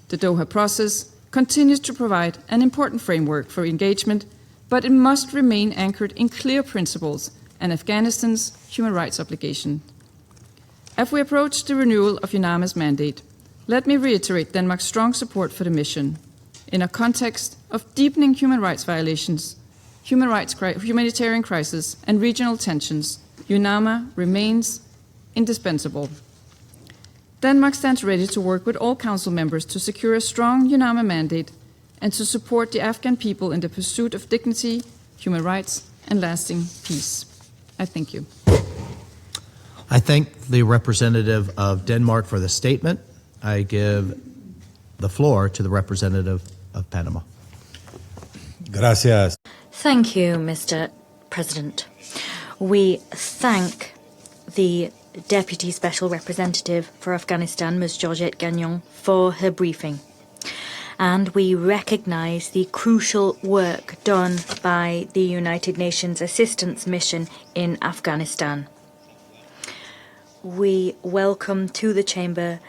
The Doha process continues to provide an important framework for engagement, but it must remain anchored in clear principles and Afghanistan's human rights obligation. As we approach the renewal of UNAMA's mandate, let me reiterate Denmark's strong support for the mission. In a context of deepening human rights violations, humanitarian crisis, and regional tensions, UNAMA remains indispensable. Denmark stands ready to work with all Council members to secure a strong UNAMA mandate and to support the Afghan people in the pursuit of dignity, human rights, and lasting peace. I thank you. I thank the representative of Denmark for the statement. I give the floor to the representative of Panama. Gracias. Thank you, Mr. President. We thank the Deputy Special Representative for Afghanistan, Ms. Georgette Gagnon, for her briefing. And we recognize the crucial work done by the United Nations Assistance Mission in Afghanistan. We welcome to the Chamber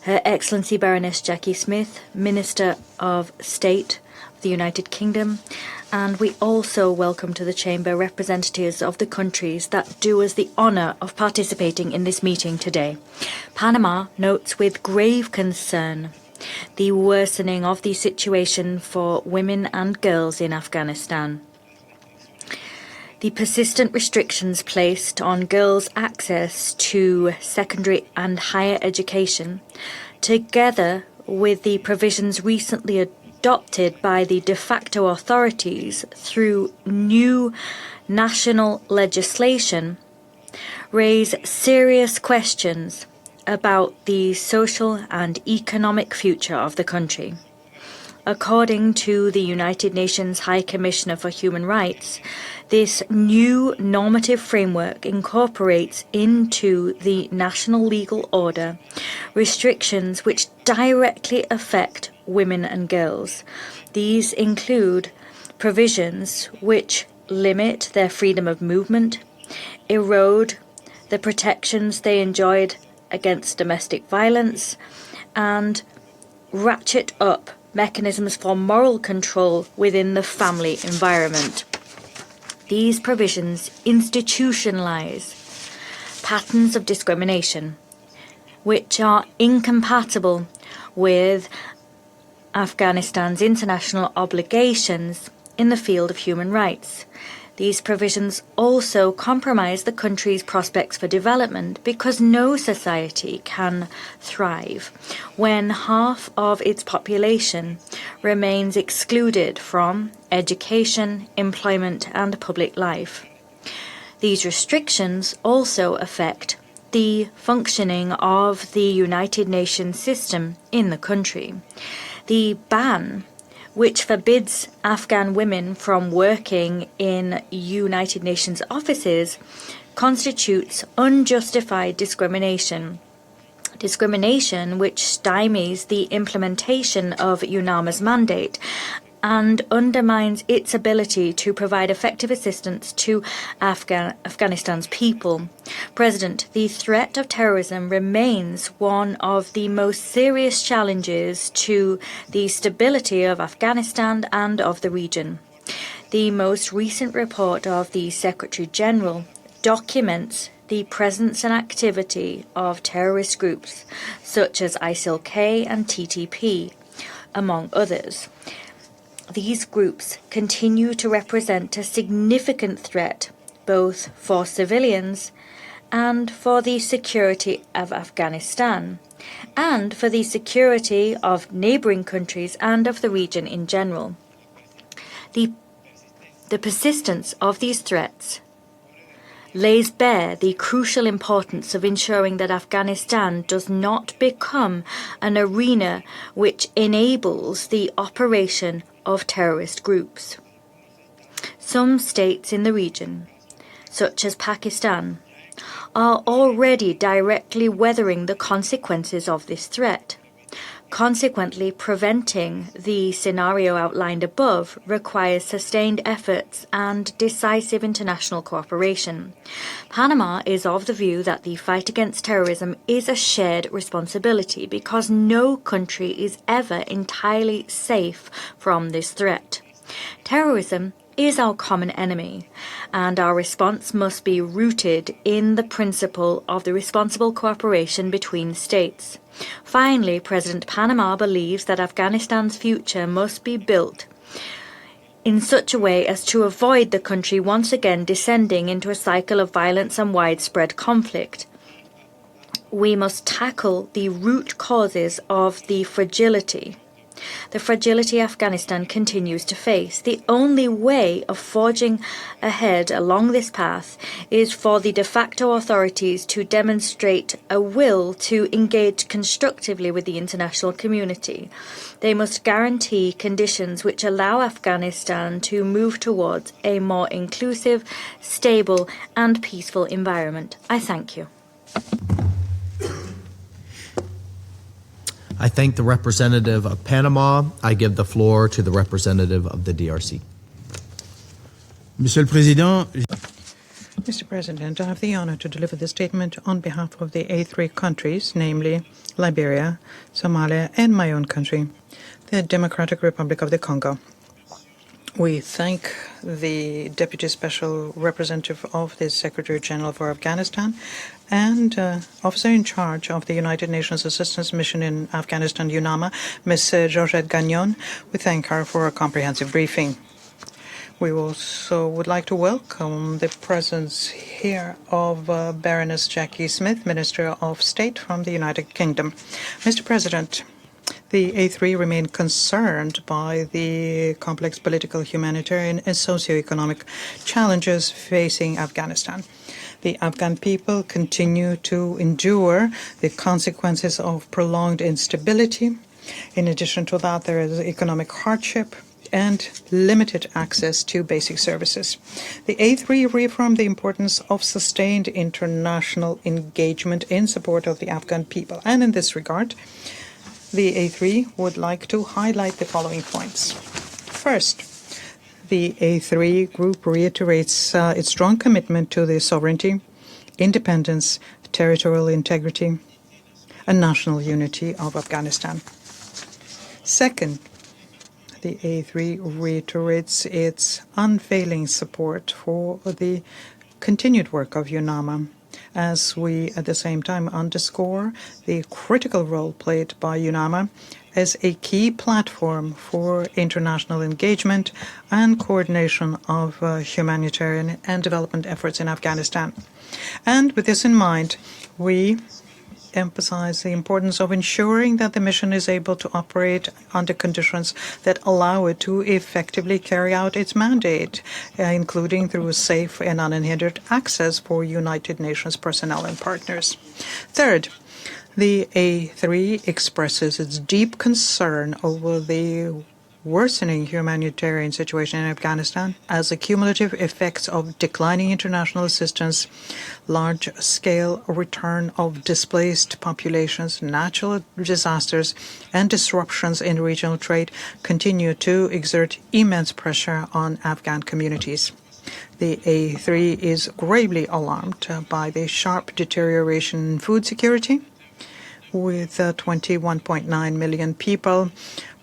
Her Excellency Baroness Jackie Smith, Minister of State of the United Kingdom, and we also welcome to the Chamber representatives of the countries that do us the honour of participating in this meeting today. Panama notes with grave concern the worsening of the situation for women and girls in Afghanistan. The persistent restrictions placed on girls' access to secondary and higher education, together with the provisions recently adopted by the de facto authorities through new national legislation, raise serious questions about the social and economic future of the country. According to the United Nations High Commissioner for Human Rights, this new normative framework incorporates into the national legal order restrictions which directly affect women and girls. These include provisions which limit their freedom of movement, erode the protections they enjoyed against domestic violence, and ratchet up mechanisms for moral control within the family environment. These provisions institutionalize patterns of discrimination which are incompatible with Afghanistan's international obligations in the field of human rights. These provisions also compromise the country's prospects for development because no society can thrive when half of its population remains excluded from education, employment, and public life. These restrictions also affect the functioning of the United Nations system in the country. The ban which forbids Afghan women from working in United Nations offices, constitutes unjustified discrimination. Discrimination which stymies the implementation of UNAMA's mandate and undermines its ability to provide effective assistance to Afghanistan's people. President, the threat of terrorism remains one of the most serious challenges to the stability of Afghanistan and of the region. The most recent report of the Secretary General documents the presence and activity of terrorist groups such as ISIL-K and TTP, among others. These groups continue to represent a significant threat both for civilians and for the security of Afghanistan, and for the security of neighbouring countries and of the region in general. The persistence of these threats lays bare the crucial importance of ensuring that Afghanistan does not become an arena which enables the operation of terrorist groups. Some states in the region, such as Pakistan, are already directly weathering the consequences of this threat. Consequently, preventing the scenario outlined above requires sustained efforts and decisive international cooperation. Panama is of the view that the fight against terrorism is a shared responsibility because no country is ever entirely safe from this threat. Terrorism is our common enemy, and our response must be rooted in the principle of the responsible cooperation between states. Finally, President Panama believes that Afghanistan's future must be built in such a way as to avoid the country once again descending into a cycle of violence and widespread conflict. We must tackle the root causes of the fragility Afghanistan continues to face. The only way of forging ahead along this path is for the de facto authorities to demonstrate a will to engage constructively with the international community. They must guarantee conditions which allow Afghanistan to move towards a more inclusive, stable, and peaceful environment. I thank you. I thank the representative of Panama. I give the floor to the representative of the DRC. Monsieur le Président, Mr. President, I have the honor to deliver this statement on behalf of the A3 countries, namely Liberia, Somalia, and my own country, the Democratic Republic of the Congo. We thank the Deputy Special Representative of the Secretary General for Afghanistan and Officer in charge of the United Nations Assistance Mission in Afghanistan, UNAMA, Ms. Georgette Gagnon. We thank her for a comprehensive briefing. We also would like to welcome the presence here of Baroness Jackie Smith, Minister of State from the United Kingdom. Mr. President, the A3 remain concerned by the complex political, humanitarian, and socioeconomic challenges facing Afghanistan. The Afghan people continue to endure the consequences of prolonged instability. In addition to that, there is economic hardship and limited access to basic services. The A3 reaffirmed the importance of sustained international engagement in support of the Afghan people. And in this regard, the A3 would like to highlight the following points. First, the A3 group reiterates its strong commitment to the sovereignty, independence, territorial integrity, and national unity of Afghanistan. Second, the A3 reiterates its unfailing support for the continued work of UNAMA, as we at the same time underscore the critical role played by UNAMA as a key platform for international engagement and coordination of humanitarian and development efforts in Afghanistan. And with this in mind, we emphasize the importance of ensuring that the mission is able to operate under conditions that allow it to effectively carry out its mandate, including through safe and unhindered access for United Nations personnel and partners. Third, the A3 expresses its deep concern over the worsening humanitarian situation in Afghanistan as the cumulative effects of declining international assistance, large-scale return of displaced populations, natural disasters, and disruptions in regional trade continue to exert immense pressure on Afghan communities. The A3 is gravely alarmed by the sharp deterioration in food security, with 21.9 million people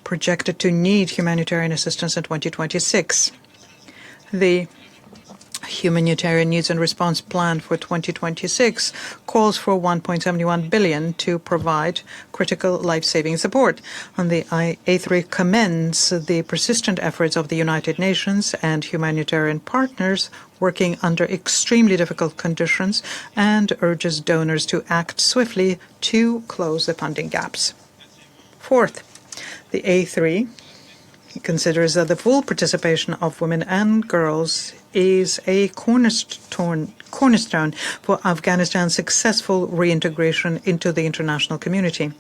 projected to need humanitarian assistance in 2026. The Humanitarian Needs and Response Plan for 2026 calls for 1.71 billion to provide critical life-saving support. And the A3 commends the persistent efforts of the United Nations and humanitarian partners working under extremely difficult conditions and urges donors to act swiftly to close the funding gaps. Fourth, the A3 considers that the full participation of women and girls is a cornerstone for Afghanistan's successful reintegration into the international community.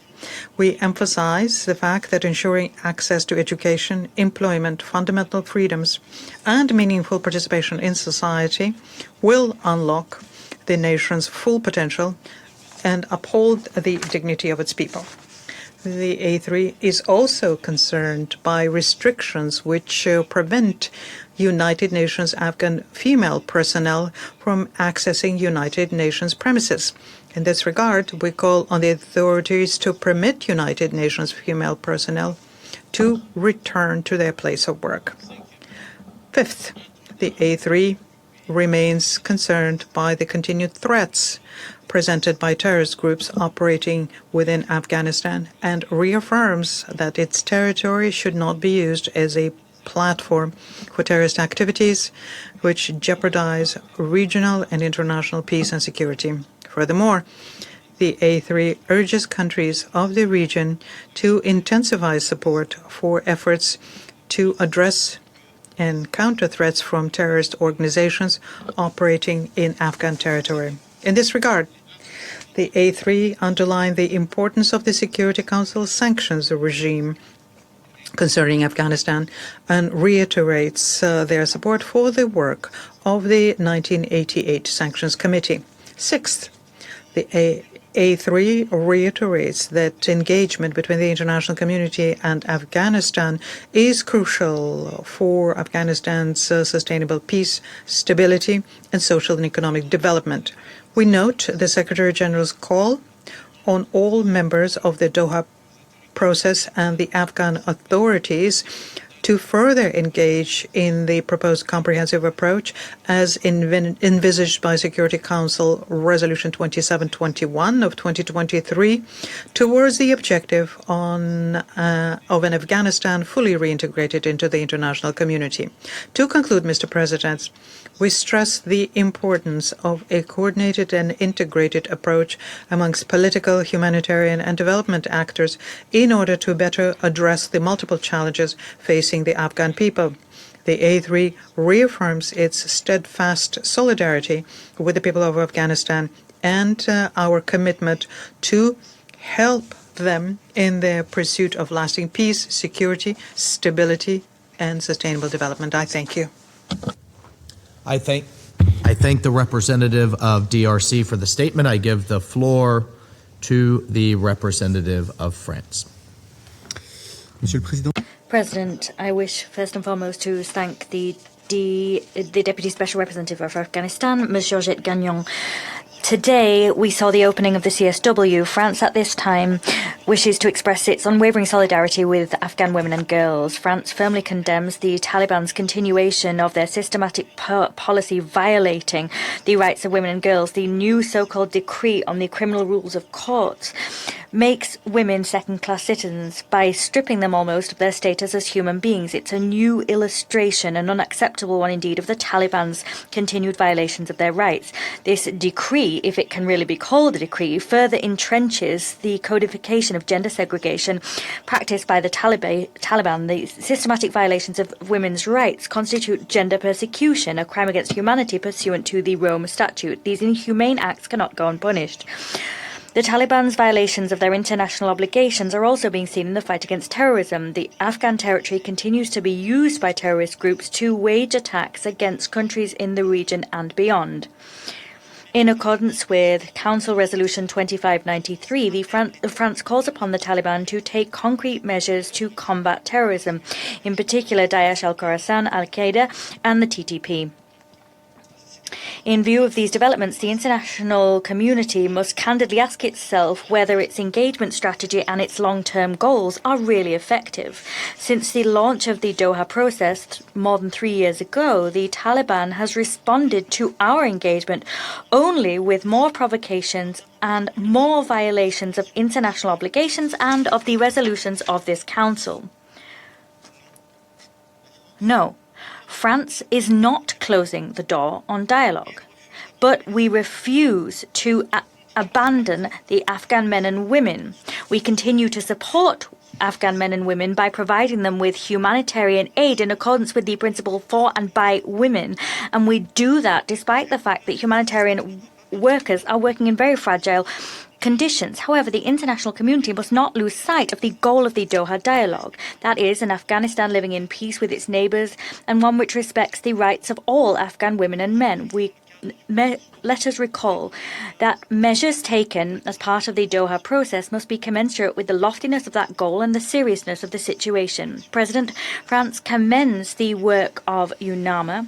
We emphasize the fact that ensuring access to education, employment, fundamental freedoms, and meaningful participation in society will unlock the nation's full potential and uphold the dignity of its people. The A3 is also concerned by restrictions which prevent United Nations Afghan female personnel from accessing United Nations premises. In this regard, we call on the authorities to permit United Nations female personnel to return to their place of work. Fifth, the A3 remains concerned by the continued threats presented by terrorist groups operating within Afghanistan and reaffirms that its territory should not be used as a platform for terrorist activities which jeopardize regional and international peace and security. Furthermore, the A3 urges countries of the region to intensify support for efforts to address and counter threats from terrorist organizations operating in Afghan territory. In this regard, the A3 underlined the importance of the Security Council sanctions regime concerning Afghanistan and reiterates their support for the work of the 1988 Sanctions Committee. Sixth, the A3 reiterates that engagement between the international community and Afghanistan is crucial for Afghanistan's sustainable peace, stability, and social and economic development. We note the Secretary General's call on all members of the Doha process and the Afghan authorities to further engage in the proposed comprehensive approach as envisaged by Security Council Resolution 2721 of 2023 towards the objective of an Afghanistan fully reintegrated into the international community. To conclude, Mr. President, we stress the importance of a coordinated and integrated approach amongst political, humanitarian, and development actors in order to better address the multiple challenges facing the Afghan people. The A3 reaffirms its steadfast solidarity with the people of Afghanistan and our commitment to help them in their pursuit of lasting peace, security, stability, and sustainable development. I thank you. I thank the representative of DRC for the statement. I give the floor to the representative of France. Monsieur le Président. President, I wish first and foremost to thank the Deputy Special Representative of Afghanistan, Ms. Georgette Gagnon. Today, we saw the opening of the CSW. France at this time wishes to express its unwavering solidarity with Afghan women and girls. France firmly condemns the Taliban's continuation of their systematic policy violating the rights of women and girls. The new so-called decree on the criminal rules of courts makes women second-class citizens by stripping them almost of their status as human beings. It's a new illustration, an unacceptable one indeed, of the Taliban's continued violations of their rights. This decree, if it can really be called a decree, further entrenches the codification of gender segregation practiced by the Taliban. The systematic violations of women's rights constitute gender persecution, a crime against humanity pursuant to the Rome Statute. These inhumane acts cannot go unpunished. The Taliban's violations of their international obligations are also being seen in the fight against terrorism. The Afghan territory continues to be used by terrorist groups to wage attacks against countries in the region and beyond. In accordance with Council Resolution 2593, France calls upon the Taliban to take concrete measures to combat terrorism, in particular Daesh al-Khorasan, Al-Qaeda and the TTP. In view of these developments, the international community must candidly ask itself whether its engagement strategy and its long-term goals are really effective. Since the launch of the Doha process more than 3 years ago, the Taliban has responded to our engagement only with more provocations and more violations of international obligations and of the resolutions of this Council. No, France is not closing the door on dialogue, but we refuse to abandon the Afghan men and women. We continue to support Afghan men and women by providing them with humanitarian aid in accordance with the principle for and by women, and we do that despite the fact that humanitarian workers are working in very fragile conditions. However, the international community must not lose sight of the goal of the Doha dialogue. That is, an Afghanistan living in peace with its neighbours and one which respects the rights of all Afghan women and men. Let us recall that measures taken as part of the Doha process must be commensurate with the loftiness of that goal and the seriousness of the situation. President, France commends the work of UNAMA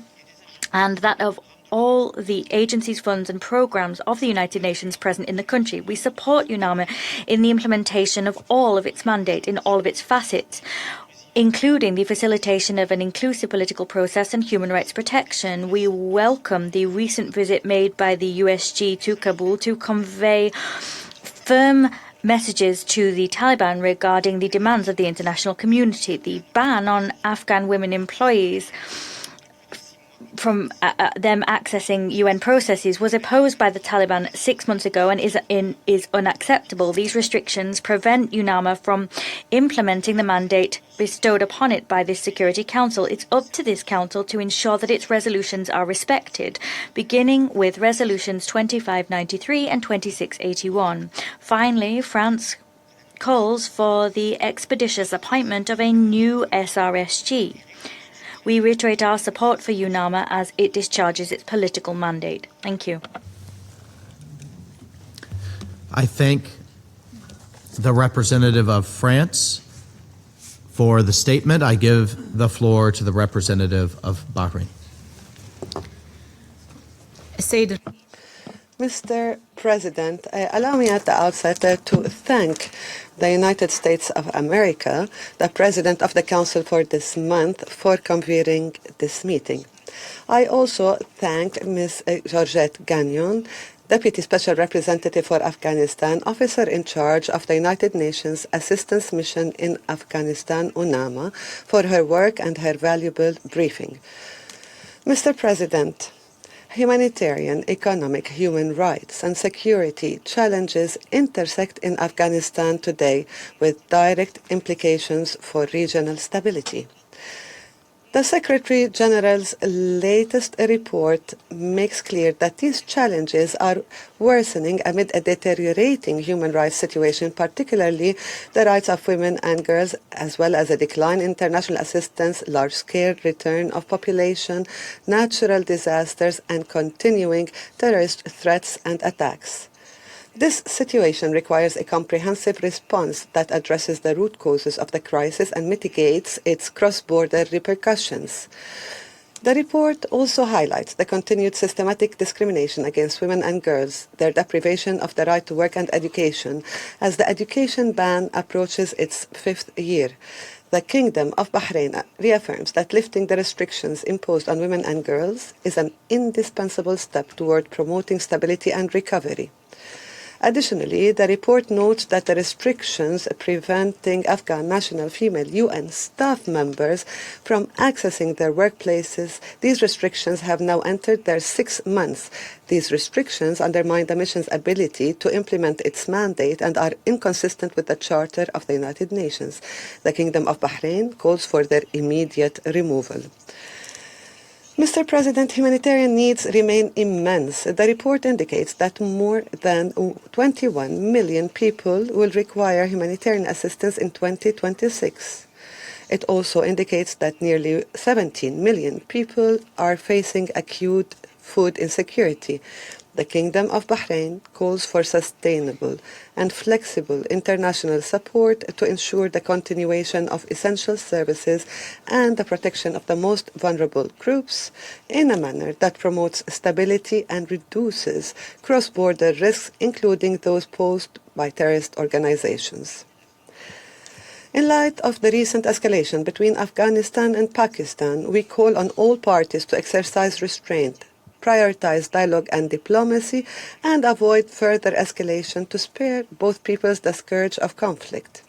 and that of all the agencies, funds and programs of the United Nations present in the country. We support UNAMA in the implementation of all of its mandate in all of its facets, including the facilitation of an inclusive political process and human rights protection. We welcome the recent visit made by the USG to Kabul to convey firm messages to the Taliban regarding the demands of the international community. The ban on Afghan women employees from them accessing UN processes was opposed by the Taliban 6 months ago and is unacceptable. These restrictions prevent UNAMA from implementing the mandate bestowed upon it by this Security Council. It's up to this Council to ensure that its resolutions are respected, beginning with resolutions 2593 and 2681. Finally, France calls for the expeditious appointment of a new SRSG. We reiterate our support for UNAMA as it discharges its political mandate. Thank you. I thank the representative of France for the statement. I give the floor to the representative of Bahrain. Mr. President, allow me at the outset to thank the United States of America, the President of the Council for this month, for convening this meeting. I also thank Ms. Georgette Gagnon, Deputy Special Representative for Afghanistan, Officer in charge of the United Nations Assistance Mission in Afghanistan, UNAMA, for her work and her valuable briefing. Mr. President, humanitarian, economic, human rights, and security challenges intersect in Afghanistan today with direct implications for regional stability. The Secretary General's latest report makes clear that these challenges are worsening amid a deteriorating human rights situation, particularly the rights of women and girls, as well as a decline in international assistance, large-scale return of population, natural disasters, and continuing terrorist threats and attacks. This situation requires a comprehensive response that addresses the root causes of the crisis and mitigates its cross-border repercussions. The report also highlights the continued systematic discrimination against women and girls, their deprivation of the right to work and education, as the education ban approaches its 5th year. The Kingdom of Bahrain reaffirms that lifting the restrictions imposed on women and girls is an indispensable step toward promoting stability and recovery. Additionally, the report notes that the restrictions preventing Afghan national female UN staff members from accessing their workplaces, these restrictions have now entered their 6th month. These restrictions undermine the mission's ability to implement its mandate and are inconsistent with the Charter of the United Nations. The Kingdom of Bahrain calls for their immediate removal. Mr. President, humanitarian needs remain immense. The report indicates that more than 21 million people will require humanitarian assistance in 2026. It also indicates that nearly 17 million people are facing acute food insecurity. The Kingdom of Bahrain calls for sustainable and flexible international support to ensure the continuation of essential services and the protection of the most vulnerable groups in a manner that promotes stability and reduces cross-border risks, including those posed by terrorist organizations. In light of the recent escalation between Afghanistan and Pakistan, we call on all parties to exercise restraint, prioritize dialogue and diplomacy, and avoid further escalation to spare both peoples the scourge of conflict.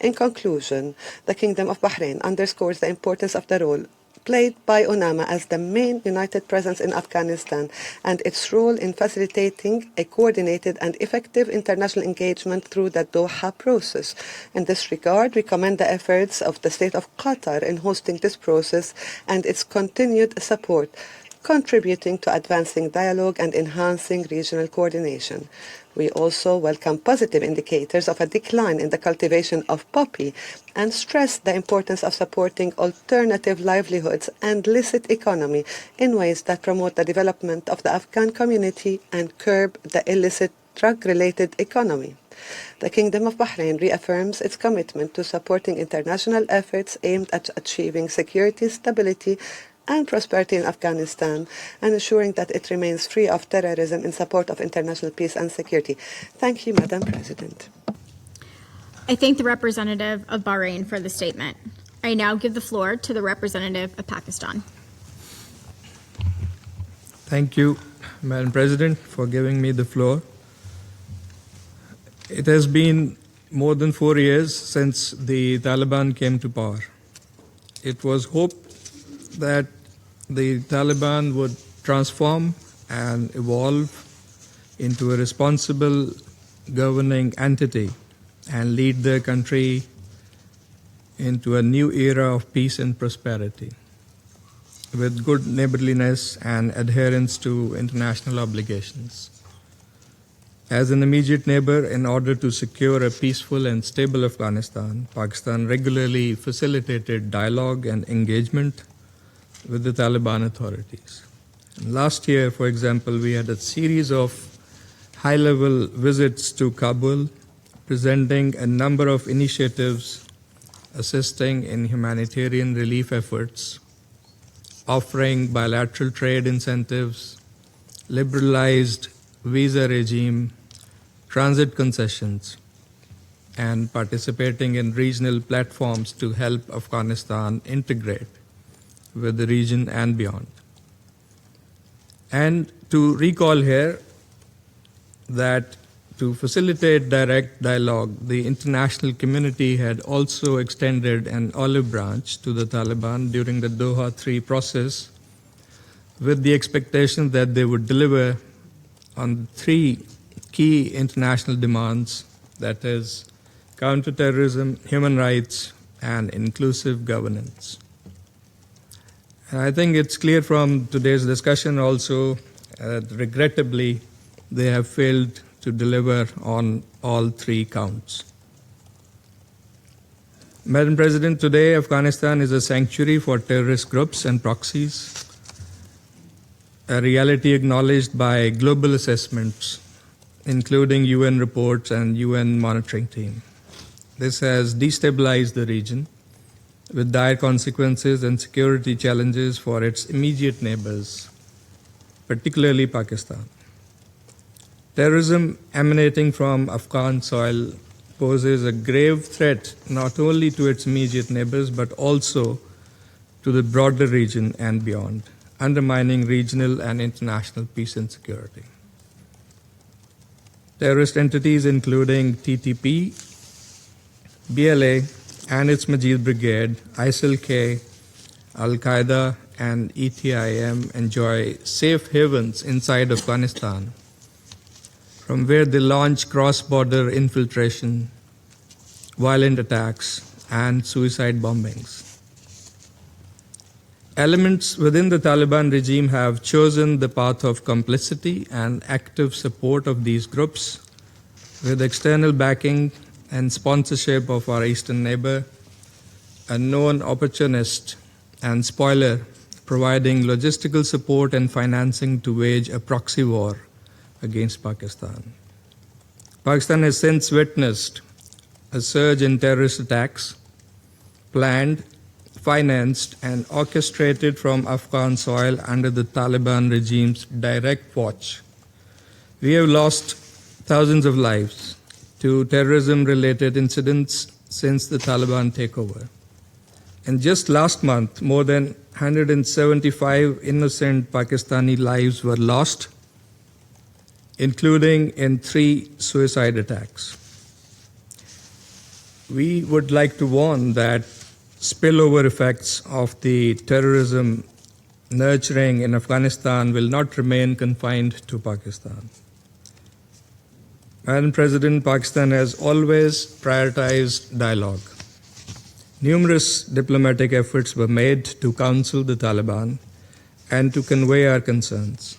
In conclusion, the Kingdom of Bahrain underscores the importance of the role played by UNAMA as the main united presence in Afghanistan and its role in facilitating a coordinated and effective international engagement through the Doha process. In this regard, we commend the efforts of the State of Qatar in hosting this process and its continued support, contributing to advancing dialogue and enhancing regional coordination. We also welcome positive indicators of a decline in the cultivation of poppy and stress the importance of supporting alternative livelihoods and licit economy in ways that promote the development of the Afghan community and curb the illicit drug-related economy. The Kingdom of Bahrain reaffirms its commitment to supporting international efforts aimed at achieving security, stability, and prosperity in Afghanistan, and ensuring that it remains free of terrorism in support of international peace and security. Thank you, Madam President. I thank the representative of Bahrain for the statement. I now give the floor to the representative of Pakistan. Thank you, Madam President, for giving me the floor. It has been more than 4 years since the Taliban came to power. It was hoped that the Taliban would transform and evolve into a responsible governing entity and lead the country into a new era of peace and prosperity with good neighborliness and adherence to international obligations. As an immediate neighbor, in order to secure a peaceful and stable Afghanistan, Pakistan regularly facilitated dialogue and engagement with the Taliban authorities. And last year, for example, we had a series of high-level visits to Kabul, presenting a number of initiatives assisting in humanitarian relief efforts, offering bilateral trade incentives, liberalized visa regime, transit concessions, and participating in regional platforms to help Afghanistan integrate with the region and beyond. And to recall here that to facilitate direct dialogue, the international community had also extended an olive branch to the Taliban during the Doha III process with the expectation that they would deliver on 3 key international demands, that is, counterterrorism, human rights, and inclusive governance. And I think it's clear from today's discussion also that regrettably they have failed to deliver on all 3 counts. Madam President, today Afghanistan is a sanctuary for terrorist groups and proxies, a reality acknowledged by global assessments, including UN reports and UN monitoring team. This has destabilized the region with dire consequences and security challenges for its immediate neighbors, particularly Pakistan. Terrorism emanating from Afghan soil poses a grave threat not only to its immediate neighbors but also to the broader region and beyond, undermining regional and international peace and security. Terrorist entities including TTP, BLA, and its Majid Brigade, ISIL-K, Al-Qaeda, and ETIM enjoy safe havens inside Afghanistan, from where they launch cross-border infiltration, violent attacks, and suicide bombings. Elements within the Taliban regime have chosen the path of complicity and active support of these groups with external backing and sponsorship of our eastern neighbor, a known opportunist and spoiler, providing logistical support and financing to wage a proxy war against Pakistan. Pakistan has since witnessed a surge in terrorist attacks, planned, financed, and orchestrated from Afghan soil under the Taliban regime's direct watch. We have lost thousands of lives to terrorism-related incidents since the Taliban takeover. And just last month, more than 175 innocent Pakistani lives were lost, including in 3 suicide attacks. We would like to warn that spillover effects of the terrorism nurturing in Afghanistan will not remain confined to Pakistan. Madam President, Pakistan has always prioritized dialogue. Numerous diplomatic efforts were made to counsel the Taliban and to convey our concerns.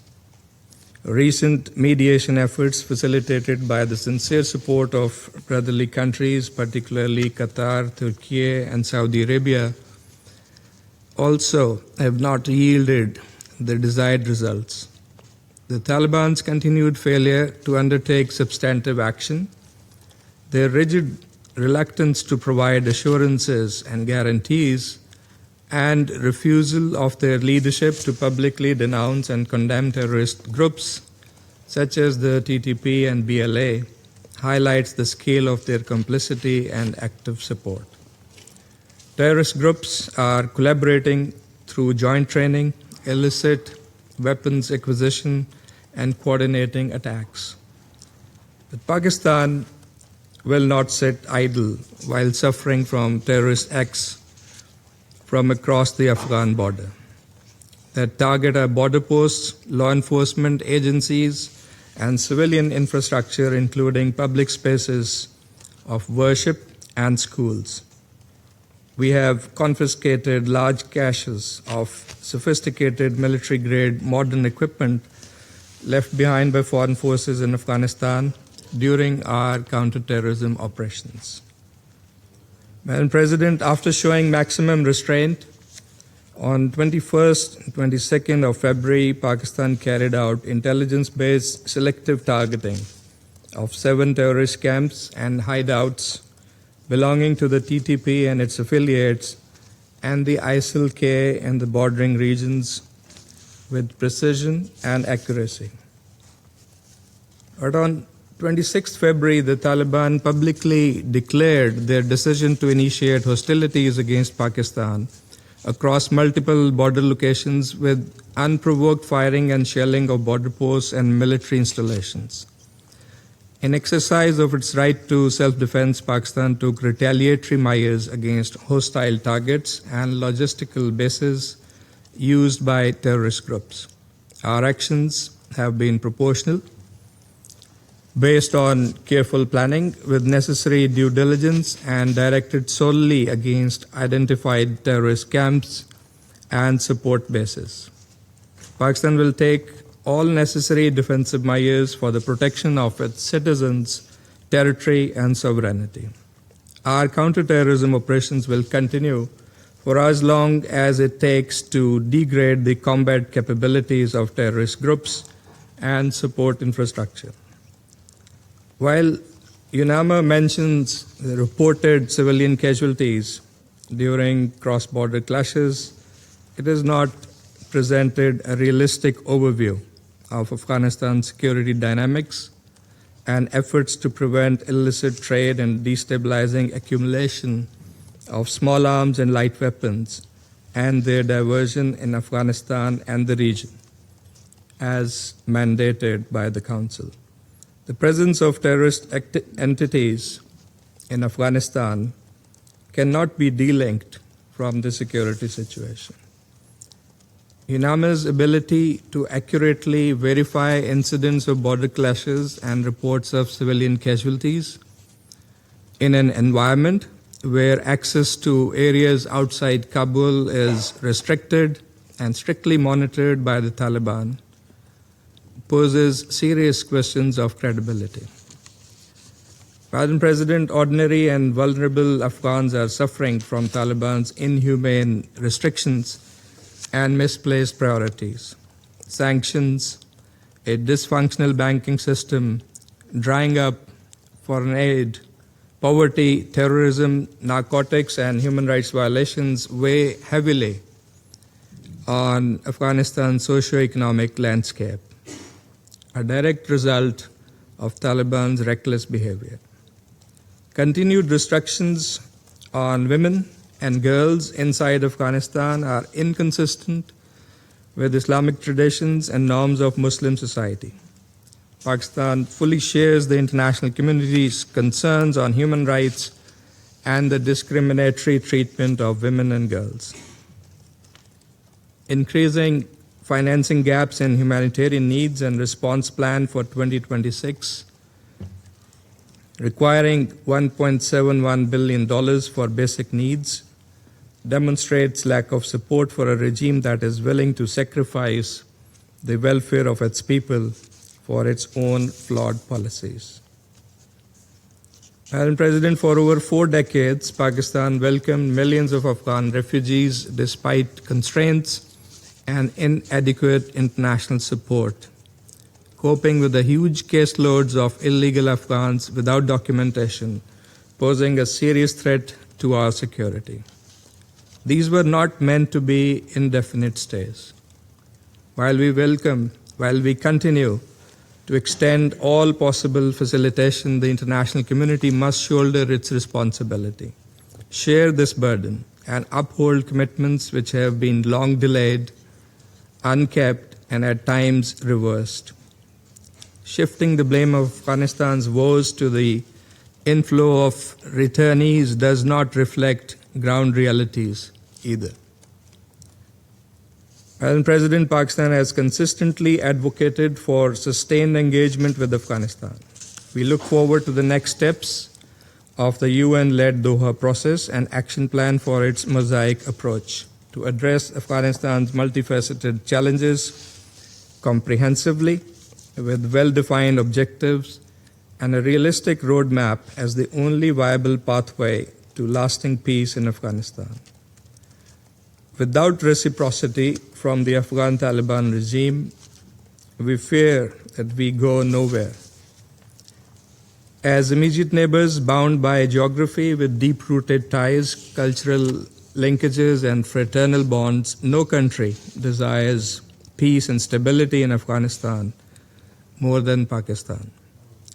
Recent mediation efforts facilitated by the sincere support of brotherly countries, particularly Qatar, Turkey, and Saudi Arabia, also have not yielded the desired results. The Taliban's continued failure to undertake substantive action, their rigid reluctance to provide assurances and guarantees, and refusal of their leadership to publicly denounce and condemn terrorist groups such as the TTP and BLA highlights the scale of their complicity and active support. Terrorist groups are collaborating through joint training, illicit weapons acquisition, and coordinating attacks. But Pakistan will not sit idle while suffering from terrorist acts from across the Afghan border that target our border posts, law enforcement agencies, and civilian infrastructure, including public spaces of worship and schools. We have confiscated large caches of sophisticated military-grade modern equipment left behind by foreign forces in Afghanistan during our counterterrorism operations. Madam President, after showing maximum restraint, on 21st and 22nd of February, Pakistan carried out intelligence-based selective targeting of 7 terrorist camps and hideouts belonging to the TTP and its affiliates and the ISIL-K and the bordering regions with precision and accuracy. But on 26 February, the Taliban publicly declared their decision to initiate hostilities against Pakistan across multiple border locations with unprovoked firing and shelling of border posts and military installations. In exercise of its right to self-defense, Pakistan took retaliatory measures against hostile targets and logistical bases used by terrorist groups. Our actions have been proportional, based on careful planning with necessary due diligence and directed solely against identified terrorist camps and support bases. Pakistan will take all necessary defensive measures for the protection of its citizens, territory, and sovereignty. Our counterterrorism operations will continue for as long as it takes to degrade the combat capabilities of terrorist groups and support infrastructure. While UNAMA mentions the reported civilian casualties during cross-border clashes, it has not presented a realistic overview of Afghanistan's security dynamics and efforts to prevent illicit trade and destabilizing accumulation of small arms and light weapons and their diversion in Afghanistan and the region, as mandated by the Council. The presence of terrorist entities in Afghanistan cannot be delinked from the security situation. UNAMA's ability to accurately verify incidents of border clashes and reports of civilian casualties in an environment where access to areas outside Kabul is restricted and strictly monitored by the Taliban poses serious questions of credibility. Madam President, ordinary and vulnerable Afghans are suffering from Taliban's inhumane restrictions and misplaced priorities. Sanctions, a dysfunctional banking system, drying up foreign aid, poverty, terrorism, narcotics, and human rights violations weigh heavily on Afghanistan's socio-economic landscape, a direct result of Taliban's reckless behavior. Continued restrictions on women and girls inside Afghanistan are inconsistent with Islamic traditions and norms of Muslim society. Pakistan fully shares the international community's concerns on human rights and the discriminatory treatment of women and girls. Increasing financing gaps in humanitarian needs and response plan for 2026, requiring $1.71 billion for basic needs, demonstrates lack of support for a regime that is willing to sacrifice the welfare of its people for its own flawed policies. Madam President, for over 4 decades, Pakistan welcomed millions of Afghan refugees despite constraints and inadequate international support, coping with the huge caseloads of illegal Afghans without documentation, posing a serious threat to our security. These were not meant to be indefinite stays. While we continue to extend all possible facilitation, the international community must shoulder its responsibility, share this burden, and uphold commitments which have been long delayed, unkept, and at times reversed. Shifting the blame of Afghanistan's woes to the inflow of returnees does not reflect ground realities either. Madam President, Pakistan has consistently advocated for sustained engagement with Afghanistan. We look forward to the next steps of the UN-led Doha process and action plan for its mosaic approach to address Afghanistan's multifaceted challenges comprehensively with well-defined objectives and a realistic roadmap as the only viable pathway to lasting peace in Afghanistan. Without reciprocity from the Afghan Taliban regime, we fear that we go nowhere. As immediate neighbors bound by geography with deep-rooted ties, cultural linkages, and fraternal bonds, no country desires peace and stability in Afghanistan more than Pakistan.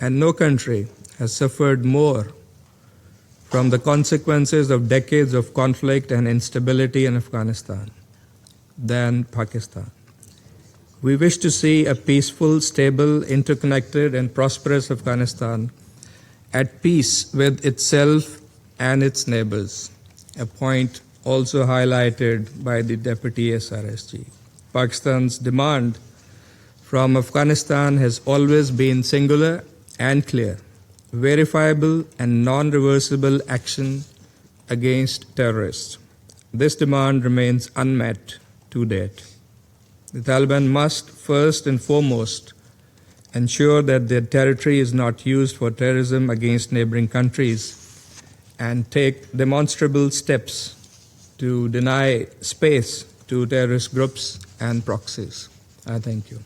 And no country has suffered more from the consequences of decades of conflict and instability in Afghanistan than Pakistan. We wish to see a peaceful, stable, interconnected, and prosperous Afghanistan at peace with itself and its neighbors, a point also highlighted by the Deputy SRSG. Pakistan's demand from Afghanistan has always been singular and clear: verifiable and non-reversible action against terrorists. This demand remains unmet to date. The Taliban must first and foremost ensure that their territory is not used for terrorism against neighboring countries and take demonstrable steps to deny space to terrorist groups and proxies. I thank you.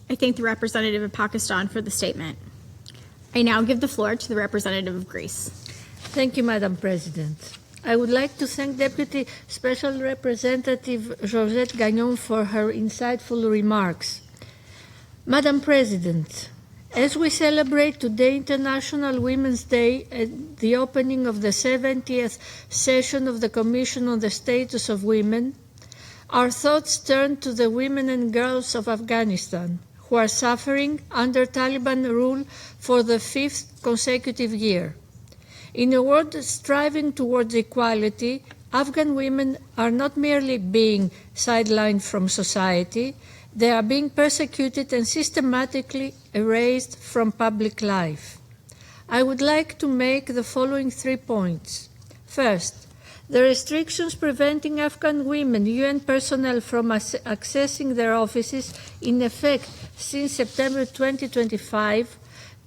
I thank the representative of Pakistan for the statement. I now give the floor to the representative of Greece. Thank you, Madam President. I would like to thank Deputy Special Representative Georgette Gagnon for her insightful remarks. Madam President, as we celebrate today International Women's Day and the opening of the 70th session of the Commission on the Status of Women, our thoughts turn to the women and girls of Afghanistan, who are suffering under Taliban rule for the 5th consecutive year. In a world striving towards equality, Afghan women are not merely being sidelined from society, they are being persecuted and systematically erased from public life. I would like to make the following 3 points. First, the restrictions preventing Afghan women, UN personnel from accessing their offices in effect since September 2025,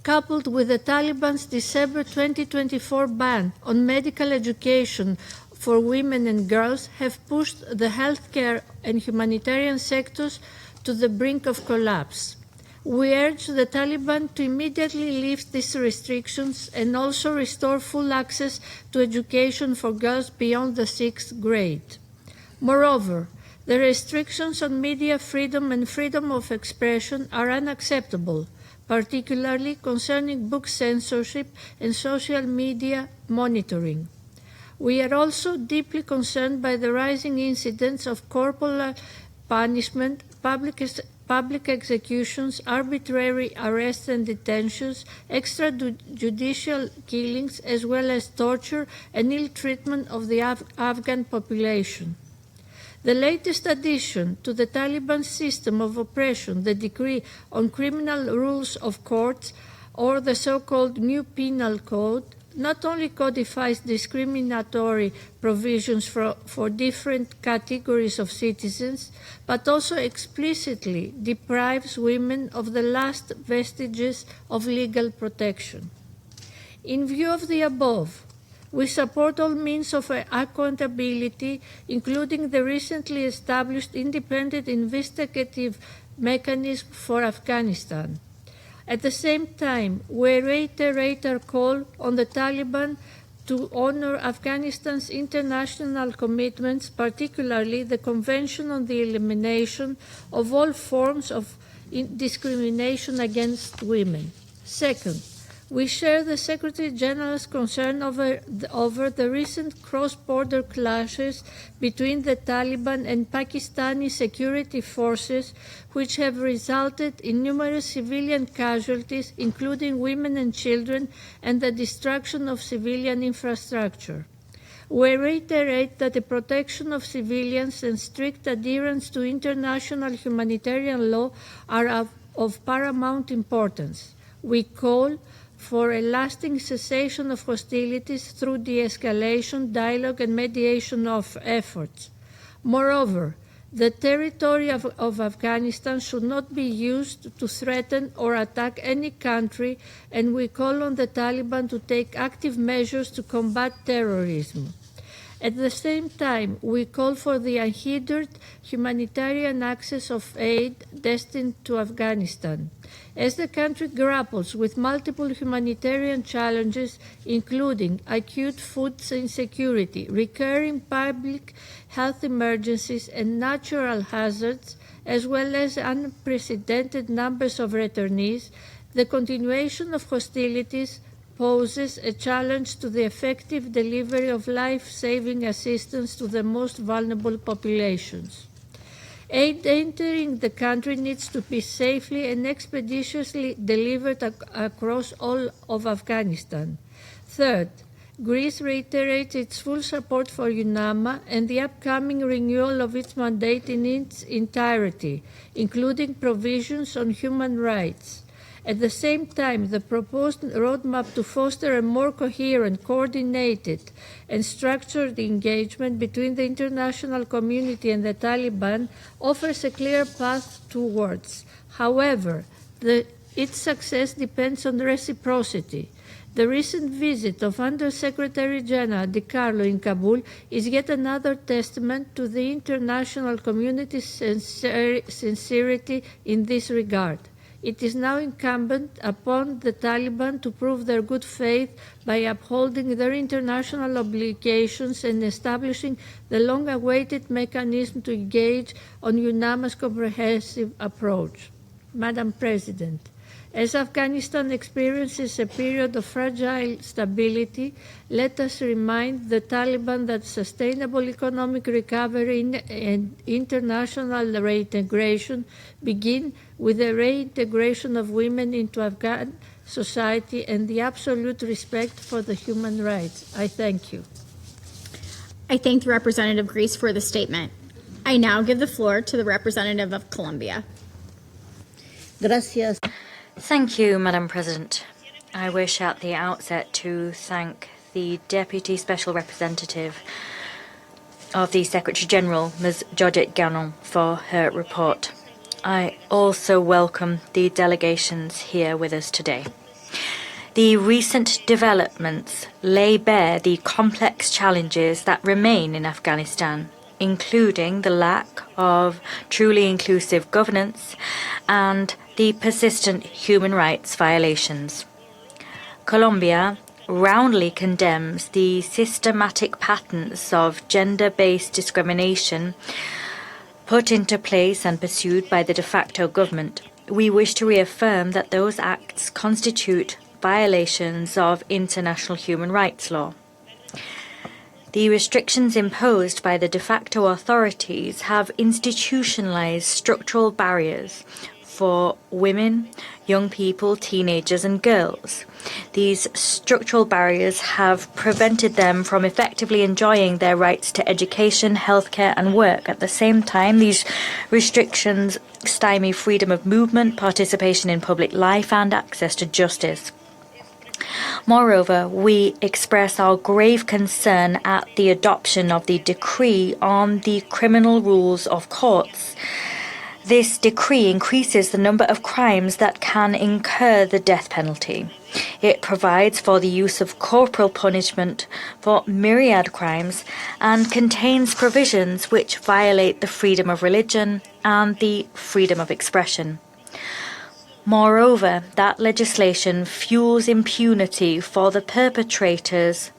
coupled with the Taliban's December 2024 ban on medical education for women and girls, have pushed the healthcare and humanitarian sectors to the brink of collapse. We urge the Taliban to immediately lift these restrictions and also restore full access to education for girls beyond the 6th grade. Moreover, the restrictions on media freedom and freedom of expression are unacceptable, particularly concerning book censorship and social media monitoring. We are also deeply concerned by the rising incidence of corporal punishment, public executions, arbitrary arrests and detentions, extrajudicial killings, as well as torture and ill treatment of the Afghan population. The latest addition to the Taliban system of oppression, the decree on criminal rules of courts, or the so-called New Penal Code, not only codifies discriminatory provisions for different categories of citizens, but also explicitly deprives women of the last vestiges of legal protection. In view of the above, we support all means of accountability, including the recently established independent investigative mechanism for Afghanistan. At the same time, we reiterate our call on the Taliban to honor Afghanistan's international commitments, particularly the Convention on the Elimination of All Forms of Discrimination Against Women. Second, we share the Secretary General's concern over the recent cross-border clashes between the Taliban and Pakistani security forces, which have resulted in numerous civilian casualties, including women and children, and the destruction of civilian infrastructure. We reiterate that the protection of civilians and strict adherence to international humanitarian law are of paramount importance. We call for a lasting cessation of hostilities through de-escalation, dialogue, and mediation of efforts. Moreover, the territory of Afghanistan should not be used to threaten or attack any country, and we call on the Taliban to take active measures to combat terrorism. At the same time, we call for the unhindered humanitarian access of aid destined to Afghanistan. As the country grapples with multiple humanitarian challenges, including acute food insecurity, recurring public health emergencies, and natural hazards, as well as unprecedented numbers of returnees, the continuation of hostilities poses a challenge to the effective delivery of life-saving assistance to the most vulnerable populations. Aid entering the country needs to be safely and expeditiously delivered across all of Afghanistan. Third, Greece reiterates its full support for UNAMA and the upcoming renewal of its mandate in its entirety, including provisions on human rights. At the same time, the proposed roadmap to foster a more coherent, coordinated, and structured engagement between the international community and the Taliban offers a clear path towards. However, its success depends on reciprocity. The recent visit of Under-Secretary General Di Carlo in Kabul is yet another testament to the international community's sincerity in this regard. It is now incumbent upon the Taliban to prove their good faith by upholding their international obligations and establishing the long-awaited mechanism to engage on UNAMA's comprehensive approach. Madam President, as Afghanistan experiences a period of fragile stability, let us remind the Taliban that sustainable economic recovery and international reintegration begin with the reintegration of women into Afghan society and the absolute respect for the human rights. I thank you. I thank the representative of Greece for the statement. I now give the floor to the representative of Colombia. Gracias. Thank you, Madam President. I wish at the outset to thank the Deputy Special Representative of the Secretary General, Ms. Georgette Gagnon, for her report. I also welcome the delegations here with us today. The recent developments lay bare the complex challenges that remain in Afghanistan, including the lack of truly inclusive governance and the persistent human rights violations. Colombia roundly condemns the systematic patterns of gender-based discrimination put into place and pursued by the de facto government. We wish to reaffirm that those acts constitute violations of international human rights law. The restrictions imposed by the de facto authorities have institutionalized structural barriers for women, young people, teenagers, and girls. These structural barriers have prevented them from effectively enjoying their rights to education, healthcare, and work. At the same time, these restrictions stymie freedom of movement, participation in public life, and access to justice. Moreover, we express our grave concern at the adoption of the decree on the criminal rules of courts. This decree increases the number of crimes that can incur the death penalty. It provides for the use of corporal punishment for myriad crimes and contains provisions which violate the freedom of religion and the freedom of expression. Moreover, that legislation fuels impunity for the perpetrators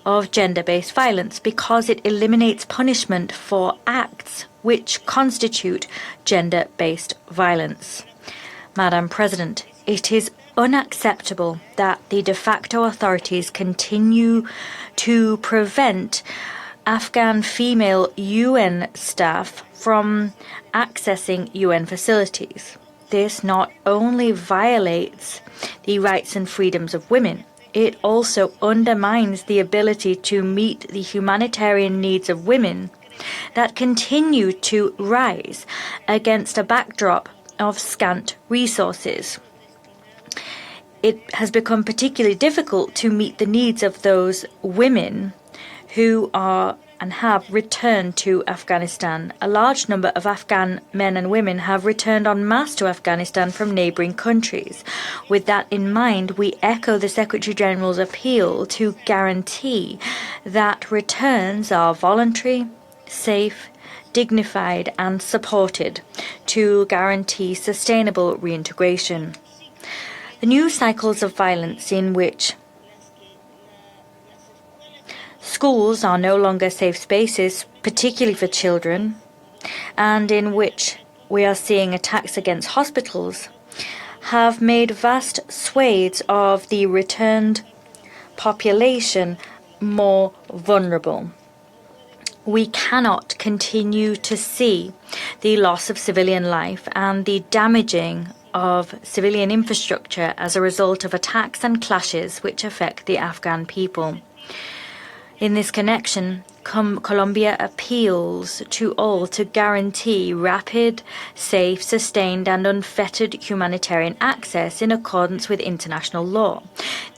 of gender-based violence because it eliminates punishment for acts which constitute gender-based violence. Madam President, it is unacceptable that the de facto authorities continue to prevent Afghan female UN staff from accessing UN facilities. This not only violates the rights and freedoms of women, it also undermines the ability to meet the humanitarian needs of women that continue to rise against a backdrop of scant resources. It has become particularly difficult to meet the needs of those women who are and have returned to Afghanistan. A large number of Afghan men and women have returned en masse to Afghanistan from neighbouring countries. With that in mind, we echo the Secretary General's appeal to guarantee that returns are voluntary, safe, dignified and supported to guarantee sustainable reintegration. The new cycles of violence in which schools are no longer safe spaces, particularly for children, and in which we are seeing attacks against hospitals, have made vast swathes of the returned population more vulnerable. We cannot continue to see the loss of civilian life and the damaging of civilian infrastructure as a result of attacks and clashes which affect the Afghan people. In this connection, Colombia appeals to all to guarantee rapid, safe, sustained and unfettered humanitarian access in accordance with international law.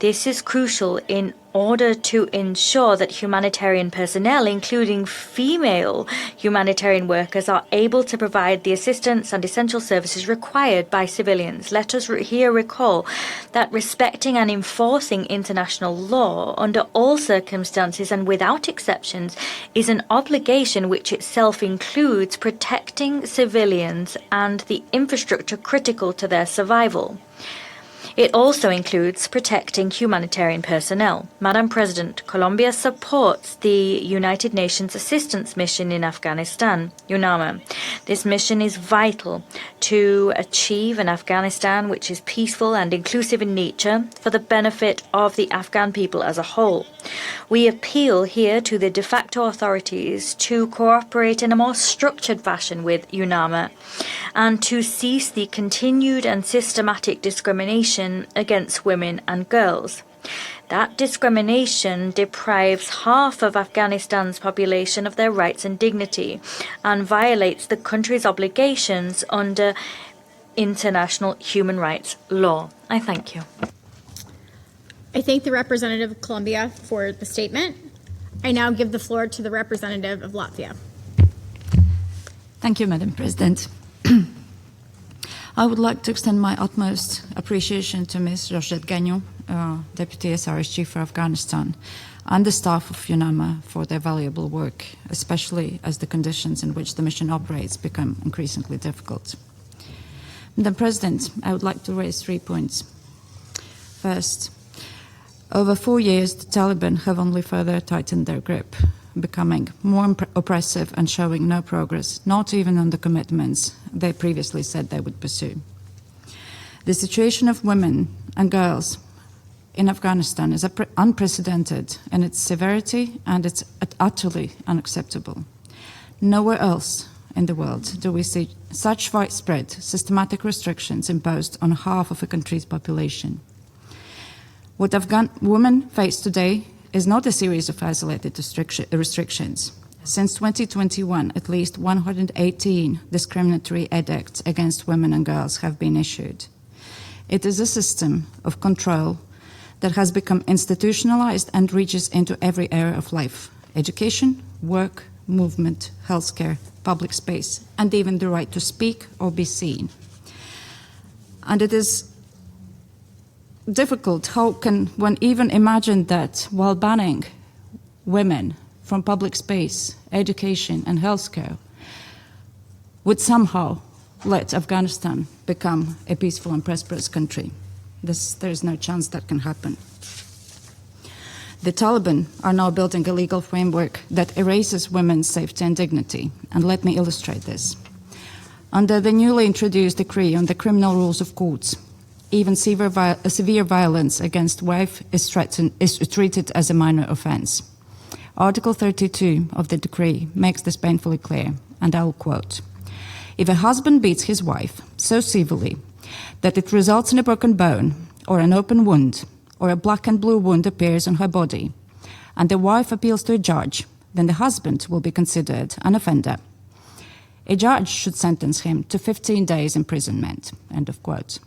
This is crucial in order to ensure that humanitarian personnel, including female humanitarian workers, are able to provide the assistance and essential services required by civilians. Let us here recall that respecting and enforcing international law under all circumstances and without exceptions is an obligation which itself includes protecting civilians and the infrastructure critical to their survival. It also includes protecting humanitarian personnel. Madam President, Colombia supports the United Nations Assistance Mission in Afghanistan, UNAMA. This mission is vital to achieve an Afghanistan which is peaceful and inclusive in nature for the benefit of the Afghan people as a whole. We appeal here to the de facto authorities to cooperate in a more structured fashion with UNAMA and to cease the continued and systematic discrimination against women and girls. That discrimination deprives half of Afghanistan's population of their rights and dignity and violates the country's obligations under international human rights law. I thank you. I thank the representative of Colombia for the statement. I now give the floor to the representative of Latvia. Thank you, Madam President. I would like to extend my utmost appreciation to Ms. Rochette Gagnon Deputy SRSG for Afghanistan, and the staff of UNAMA for their valuable work, especially as the conditions in which the mission operates become increasingly difficult. Madam President, I would like to raise 3 points. First, over 4 years, the Taliban have only further tightened their grip, becoming more oppressive and showing no progress, not even on the commitments they previously said they would pursue. The situation of women and girls in Afghanistan is unprecedented in its severity, and it's utterly unacceptable. Nowhere else in the world do we see such widespread, systematic restrictions imposed on half of a country's population. What Afghan women face today is not a series of isolated restrictions. Since 2021, at least 118 discriminatory edicts against women and girls have been issued. It is a system of control that has become institutionalized and reaches into every area of life: education, work, movement, healthcare, public space, and even the right to speak or be seen. And it is difficult, how can one even imagine that while banning women from public space, education, and healthcare would somehow let Afghanistan become a peaceful and prosperous country? There is no chance that can happen. The Taliban are now building a legal framework that erases women's safety and dignity, and let me illustrate this. Under the newly introduced decree on the criminal rules of courts, even severe violence against wife is treated as a minor offense. Article 32 of the decree makes this painfully clear, and I'll quote: "If a husband beats his wife so severely that it results in a broken bone or an open wound, or a black and blue wound appears on her body, and the wife appeals to a judge, then the husband will be considered an offender. A judge should sentence him to 15 days imprisonment." End of quote.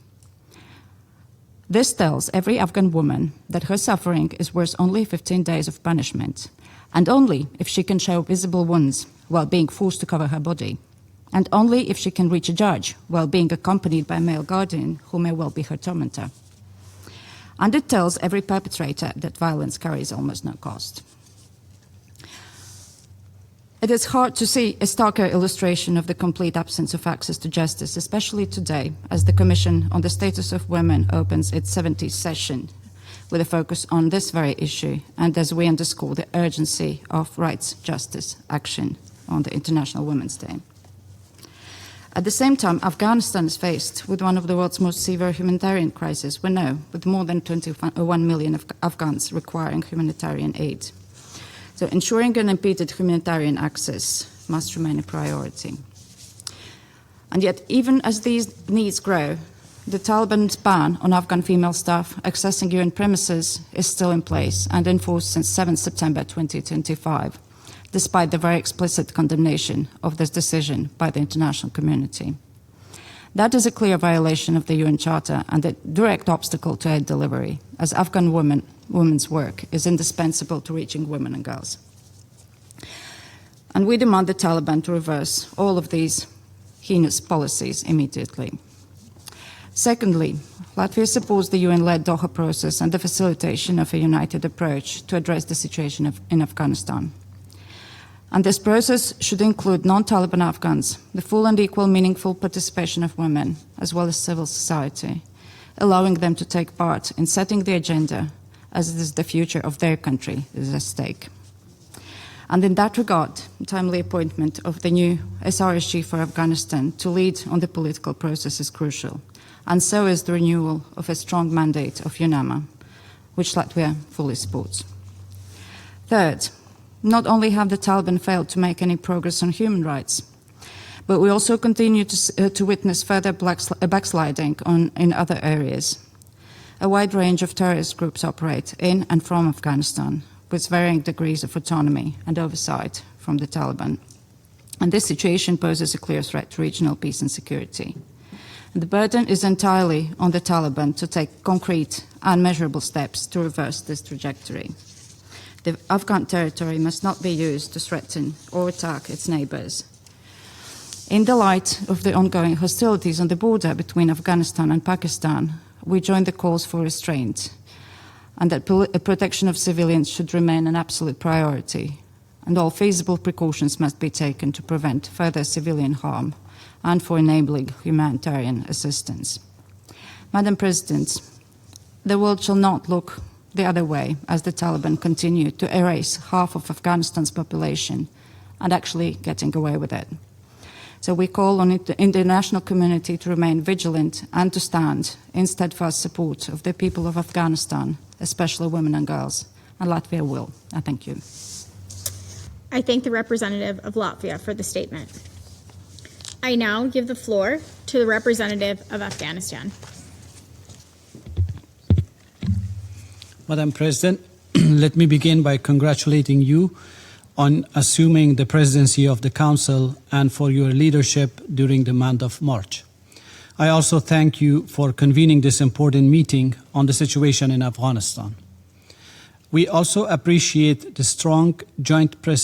This tells every Afghan woman that her suffering is worth only 15 days of punishment, and only if she can show visible wounds while being forced to cover her body, and only if she can reach a judge while being accompanied by a male guardian who may well be her tormentor. And it tells every perpetrator that violence carries almost no cost. It is hard to see a starker illustration of the complete absence of access to justice, especially today, as the Commission on the Status of Women opens its 70th session with a focus on this very issue, and as we underscore the urgency of rights, justice, action on the International Women's Day. At the same time, Afghanistan is faced with one of the world's most severe humanitarian crises, we know, with more than 21 million Afghans requiring humanitarian aid. So ensuring unimpeded humanitarian access must remain a priority. And yet, even as these needs grow, the Taliban's ban on Afghan female staff accessing UN premises is still in place and enforced since 7 September 2025, despite the very explicit condemnation of this decision by the international community. That is a clear violation of the UN Charter and a direct obstacle to aid delivery, as Afghan women's work is indispensable to reaching women and girls. And we demand the Taliban to reverse all of these heinous policies immediately. Secondly, Latvia supports the UN-led Doha process and the facilitation of a united approach to address the situation in Afghanistan. And this process should include non-Taliban Afghans, the full and equal meaningful participation of women, as well as civil society, allowing them to take part in setting the agenda, as it is the future of their country is at stake. And in that regard, timely appointment of the new SRSG for Afghanistan to lead on the political process is crucial, and so is the renewal of a strong mandate of UNAMA, which Latvia fully supports. Third, not only have the Taliban failed to make any progress on human rights, but we also continue to witness further backsliding in other areas. A wide range of terrorist groups operate in and from Afghanistan, with varying degrees of autonomy and oversight from the Taliban. And this situation poses a clear threat to regional peace and security. The burden is entirely on the Taliban to take concrete and measurable steps to reverse this trajectory. The Afghan territory must not be used to threaten or attack its neighbors. In the light of the ongoing hostilities on the border between Afghanistan and Pakistan, we join the calls for restraint and that protection of civilians should remain an absolute priority, and all feasible precautions must be taken to prevent further civilian harm and for enabling humanitarian assistance. Madam President, the world shall not look the other way as the Taliban continue to erase half of Afghanistan's population and actually getting away with it. So we call on the international community to remain vigilant and to stand in steadfast support of the people of Afghanistan, especially women and girls, and Latvia will. I thank you. I thank the representative of Latvia for the statement. I now give the floor to the representative of Afghanistan. Madam President, let me begin by congratulating you on assuming the presidency of the Council and for your leadership during the month of March. I also thank you for convening this important meeting on the situation in Afghanistan. We also appreciate the strong joint press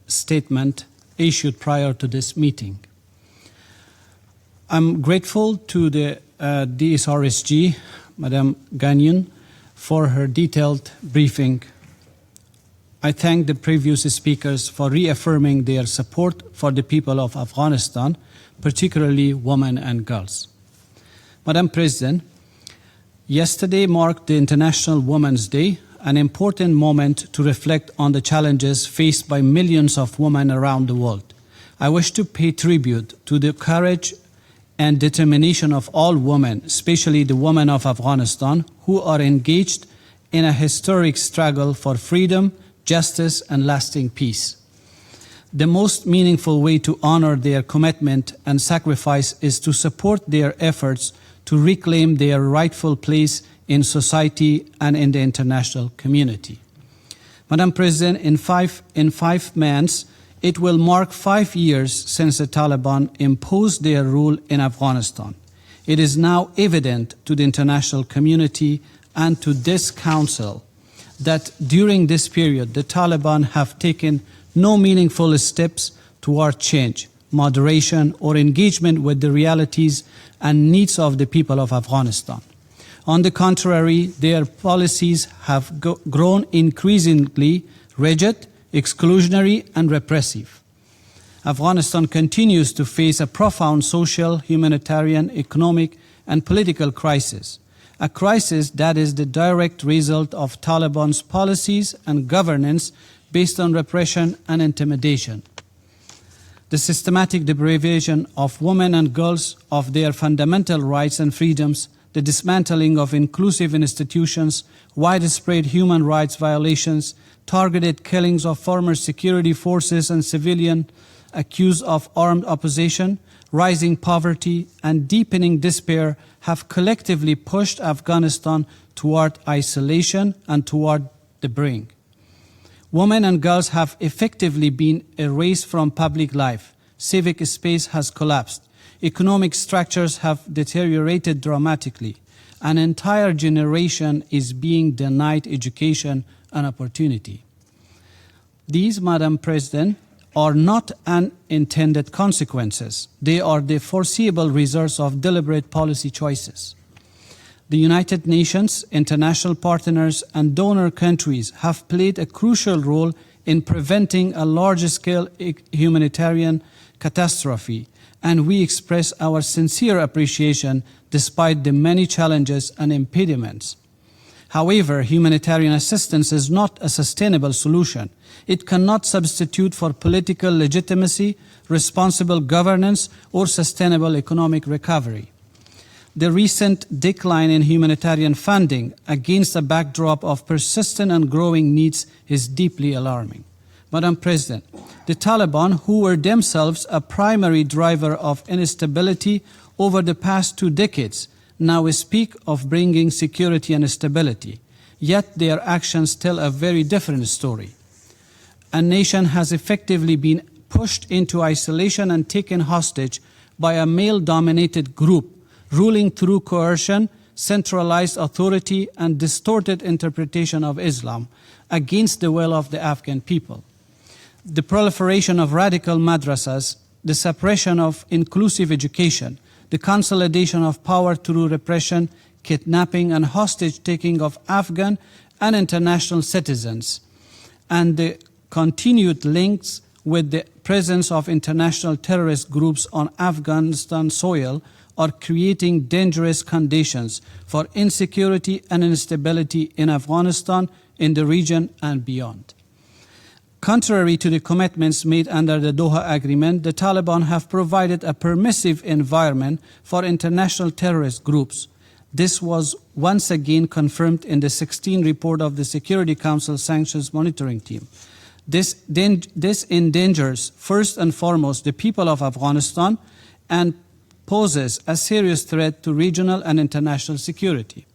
statement issued prior to this meeting. I'm grateful to the DSRSG, Madam Gagnon, for her detailed briefing. I thank the previous speakers for reaffirming their support for the people of Afghanistan, particularly women and girls. Madam President, yesterday marked the International Women's Day, an important moment to reflect on the challenges faced by millions of women around the world. I wish to pay tribute to the courage and determination of all women, especially the women of Afghanistan, who are engaged in a historic struggle for freedom, justice, and lasting peace. The most meaningful way to honor their commitment and sacrifice is to support their efforts to reclaim their rightful place in society and in the international community. Madam President, in five months, it will mark 5 years since the Taliban imposed their rule in Afghanistan. It is now evident to the international community and to this Council that during this period, the Taliban have taken no meaningful steps toward change, moderation, or engagement with the realities and needs of the people of Afghanistan. On the contrary, their policies have grown increasingly rigid, exclusionary, and repressive. Afghanistan continues to face a profound social, humanitarian, economic, and political crisis, a crisis that is the direct result of Taliban's policies and governance based on repression and intimidation. The systematic deprivation of women and girls of their fundamental rights and freedoms, the dismantling of inclusive institutions, widespread human rights violations, targeted killings of former security forces and civilians accused of armed opposition, rising poverty, and deepening despair have collectively pushed Afghanistan toward isolation and toward the brink. Women and girls have effectively been erased from public life. Civic space has collapsed. Economic structures have deteriorated dramatically. An entire generation is being denied education and opportunity. These, Madam President, are not unintended consequences. They are the foreseeable results of deliberate policy choices. The United Nations, international partners, and donor countries have played a crucial role in preventing a large-scale humanitarian catastrophe, and we express our sincere appreciation despite the many challenges and impediments. However, humanitarian assistance is not a sustainable solution. It cannot substitute for political legitimacy, responsible governance, or sustainable economic recovery. The recent decline in humanitarian funding against a backdrop of persistent and growing needs is deeply alarming. Madam President, the Taliban, who were themselves a primary driver of instability over the past 2 decades, now speak of bringing security and stability, yet their actions tell a very different story. A nation has effectively been pushed into isolation and taken hostage by a male-dominated group, ruling through coercion, centralized authority, and distorted interpretation of Islam against the will of the Afghan people. The proliferation of radical madrasas, the suppression of inclusive education, the consolidation of power through repression, kidnapping and hostage-taking of Afghan and international citizens, and the continued links with the presence of international terrorist groups on Afghanistan soil are creating dangerous conditions for insecurity and instability in Afghanistan, in the region and beyond. Contrary to the commitments made under the Doha Agreement, the Taliban have provided a permissive environment for international terrorist groups. This was once again confirmed in the 16th report of the Security Council Sanctions Monitoring Team. This endangers first and foremost the people of Afghanistan and poses a serious threat to regional and international security.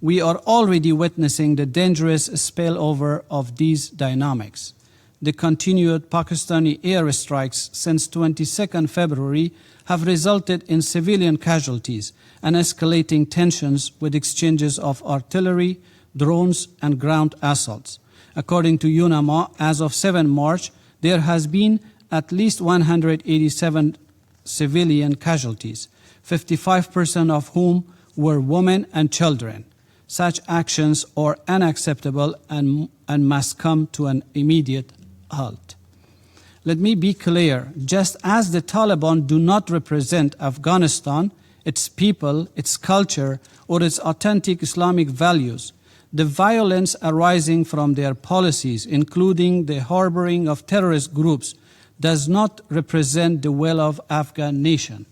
We are already witnessing the dangerous spillover of these dynamics. The continued Pakistani airstrikes since 22 February have resulted in civilian casualties and escalating tensions with exchanges of artillery, drones, and ground assaults. According to UNAMA, as of 7 March, there has been at least 187 civilian casualties, 55% of whom were women and children. Such actions are unacceptable and must come to an immediate halt. Let me be clear, just as the Taliban do not represent Afghanistan, its people, its culture, or its authentic Islamic values, the violence arising from their policies, including the harboring of terrorist groups, does not represent the will of Afghan nation.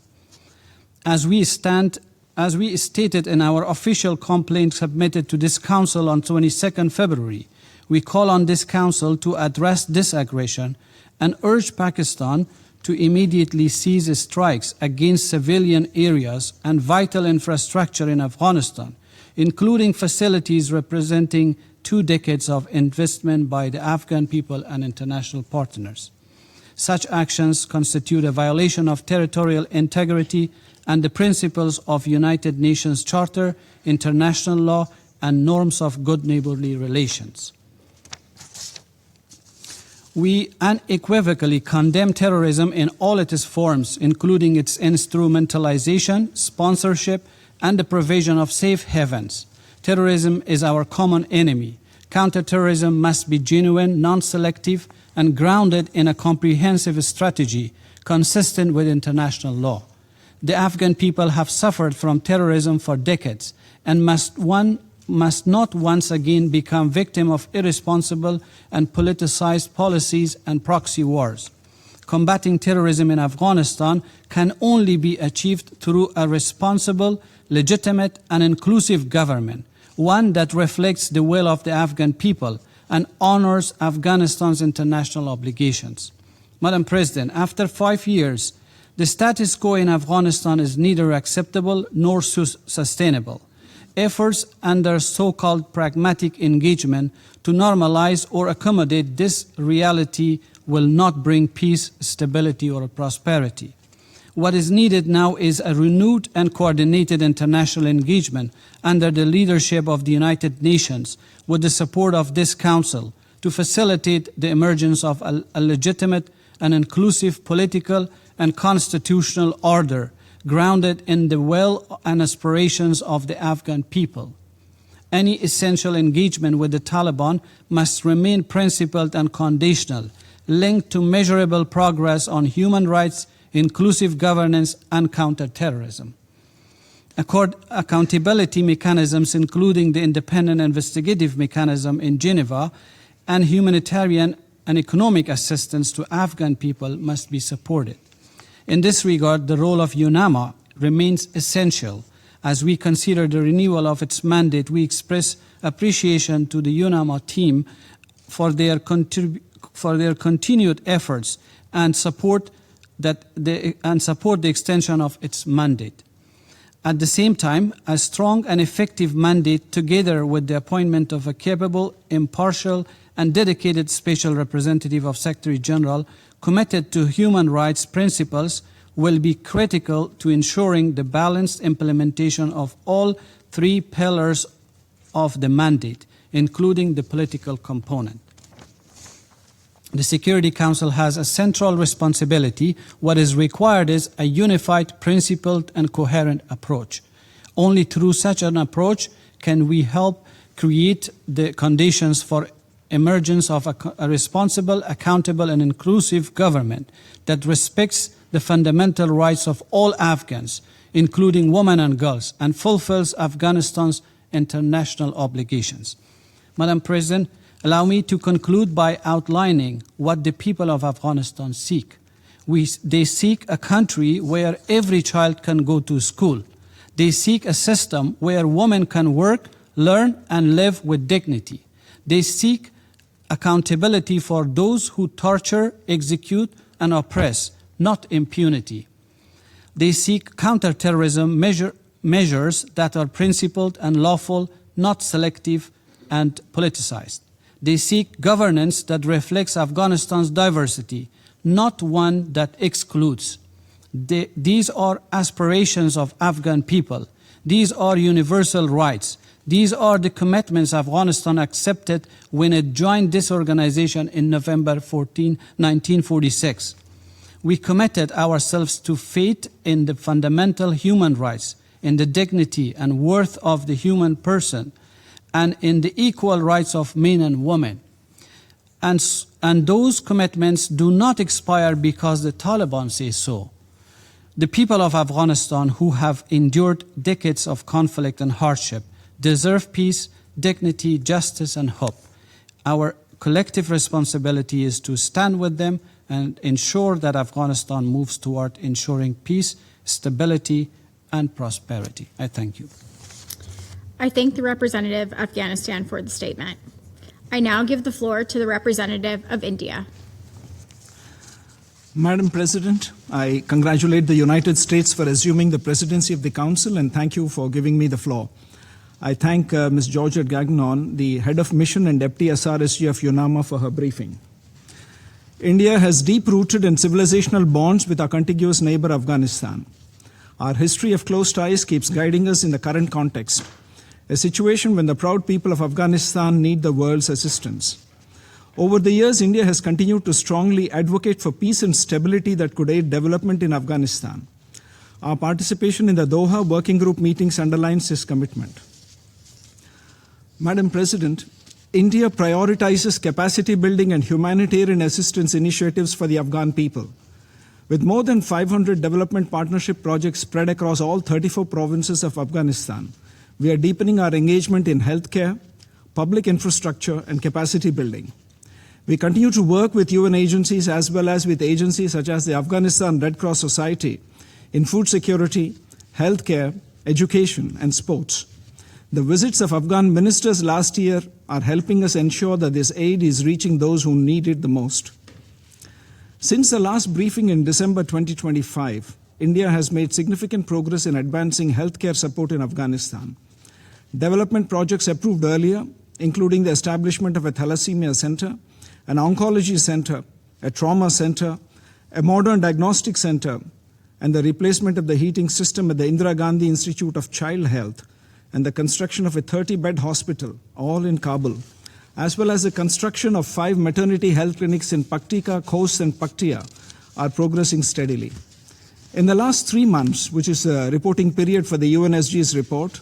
As we stated in our official complaint submitted to this Council on 22 February, we call on this Council to address this aggression and urge Pakistan to immediately cease strikes against civilian areas and vital infrastructure in Afghanistan, including facilities representing 2 decades of investment by the Afghan people and international partners. Such actions constitute a violation of territorial integrity and the principles of United Nations Charter, international law, and norms of good neighborly relations. We unequivocally condemn terrorism in all its forms, including its instrumentalization, sponsorship, and the provision of safe havens. Terrorism is our common enemy. Counterterrorism must be genuine, non-selective, and grounded in a comprehensive strategy consistent with international law. The Afghan people have suffered from terrorism for decades and must not once again become victim of irresponsible and politicized policies and proxy wars. Combating terrorism in Afghanistan can only be achieved through a responsible, legitimate, and inclusive government, one that reflects the will of the Afghan people and honors Afghanistan's international obligations. Madam President, after 5 years, the status quo in Afghanistan is neither acceptable nor sustainable. Efforts under so-called pragmatic engagement to normalize or accommodate this reality will not bring peace, stability, or prosperity. What is needed now is a renewed and coordinated international engagement under the leadership of the United Nations with the support of this Council to facilitate the emergence of a legitimate and inclusive political and constitutional order grounded in the will and aspirations of the Afghan people. Any essential engagement with the Taliban must remain principled and conditional, linked to measurable progress on human rights, inclusive governance, and counterterrorism. Accountability mechanisms, including the independent investigative mechanism in Geneva, and humanitarian and economic assistance to Afghan people must be supported. In this regard, the role of UNAMA remains essential. As we consider the renewal of its mandate, we express appreciation to the UNAMA team for their continued efforts and support the extension of its mandate. At the same time, a strong and effective mandate, together with the appointment of a capable, impartial, and dedicated special representative of Secretary General committed to human rights principles, will be critical to ensuring the balanced implementation of all 3 pillars of the mandate, including the political component. The Security Council has a central responsibility. What is required is a unified, principled, and coherent approach. Only through such an approach can we help create the conditions for emergence of a responsible, accountable, and inclusive government that respects the fundamental rights of all Afghans, including women and girls, and fulfills Afghanistan's international obligations. Madam President, allow me to conclude by outlining what the people of Afghanistan seek. They seek a country where every child can go to school. They seek a system where women can work, learn, and live with dignity. They seek accountability for those who torture, execute, and oppress, not impunity. They seek counterterrorism measures that are principled and lawful, not selective and politicized. They seek governance that reflects Afghanistan's diversity, not one that excludes. These are aspirations of Afghan people. These are universal rights. These are the commitments Afghanistan accepted when it joined this organization in November 14, 1946. We committed ourselves to faith in the fundamental human rights, in the dignity and worth of the human person, and in the equal rights of men and women. And those commitments do not expire because the Taliban say so. The people of Afghanistan who have endured decades of conflict and hardship deserve peace, dignity, justice, and hope. Our collective responsibility is to stand with them and ensure that Afghanistan moves toward ensuring peace, stability, and prosperity. I thank you. I thank the representative of Afghanistan for the statement. I now give the floor to the representative of India. Madam President, I congratulate the United States for assuming the presidency of the Council and thank you for giving me the floor. I thank Ms. Georgette Gagnon, the head of mission and deputy SRSG of UNAMA, for her briefing. India has deep-rooted and civilizational bonds with our contiguous neighbor Afghanistan. Our history of close ties keeps guiding us in the current context, a situation when the proud people of Afghanistan need the world's assistance. Over the years, India has continued to strongly advocate for peace and stability that could aid development in Afghanistan. Our participation in the Doha Working Group meetings underlines this commitment. Madam President, India prioritizes capacity building and humanitarian assistance initiatives for the Afghan people. With more than 500 development partnership projects spread across all 34 provinces of Afghanistan, we are deepening our engagement in healthcare, public infrastructure, and capacity building. We continue to work with UN agencies as well as with agencies such as the Afghanistan Red Cross Society in food security, healthcare, education, and sports. The visits of Afghan ministers last year are helping us ensure that this aid is reaching those who need it the most. Since the last briefing in December 2025, India has made significant progress in advancing healthcare support in Afghanistan. Development projects approved earlier, including the establishment of a thalassemia center, an oncology center, a trauma center, a modern diagnostic center, and the replacement of the heating system at the Indira Gandhi Institute of Child Health, and the construction of a 30-bed hospital, all in Kabul, as well as the construction of 5 maternity health clinics in Paktika, Khost, and Paktia, are progressing steadily. In the last 3 months, which is the reporting period for the UNSC's report,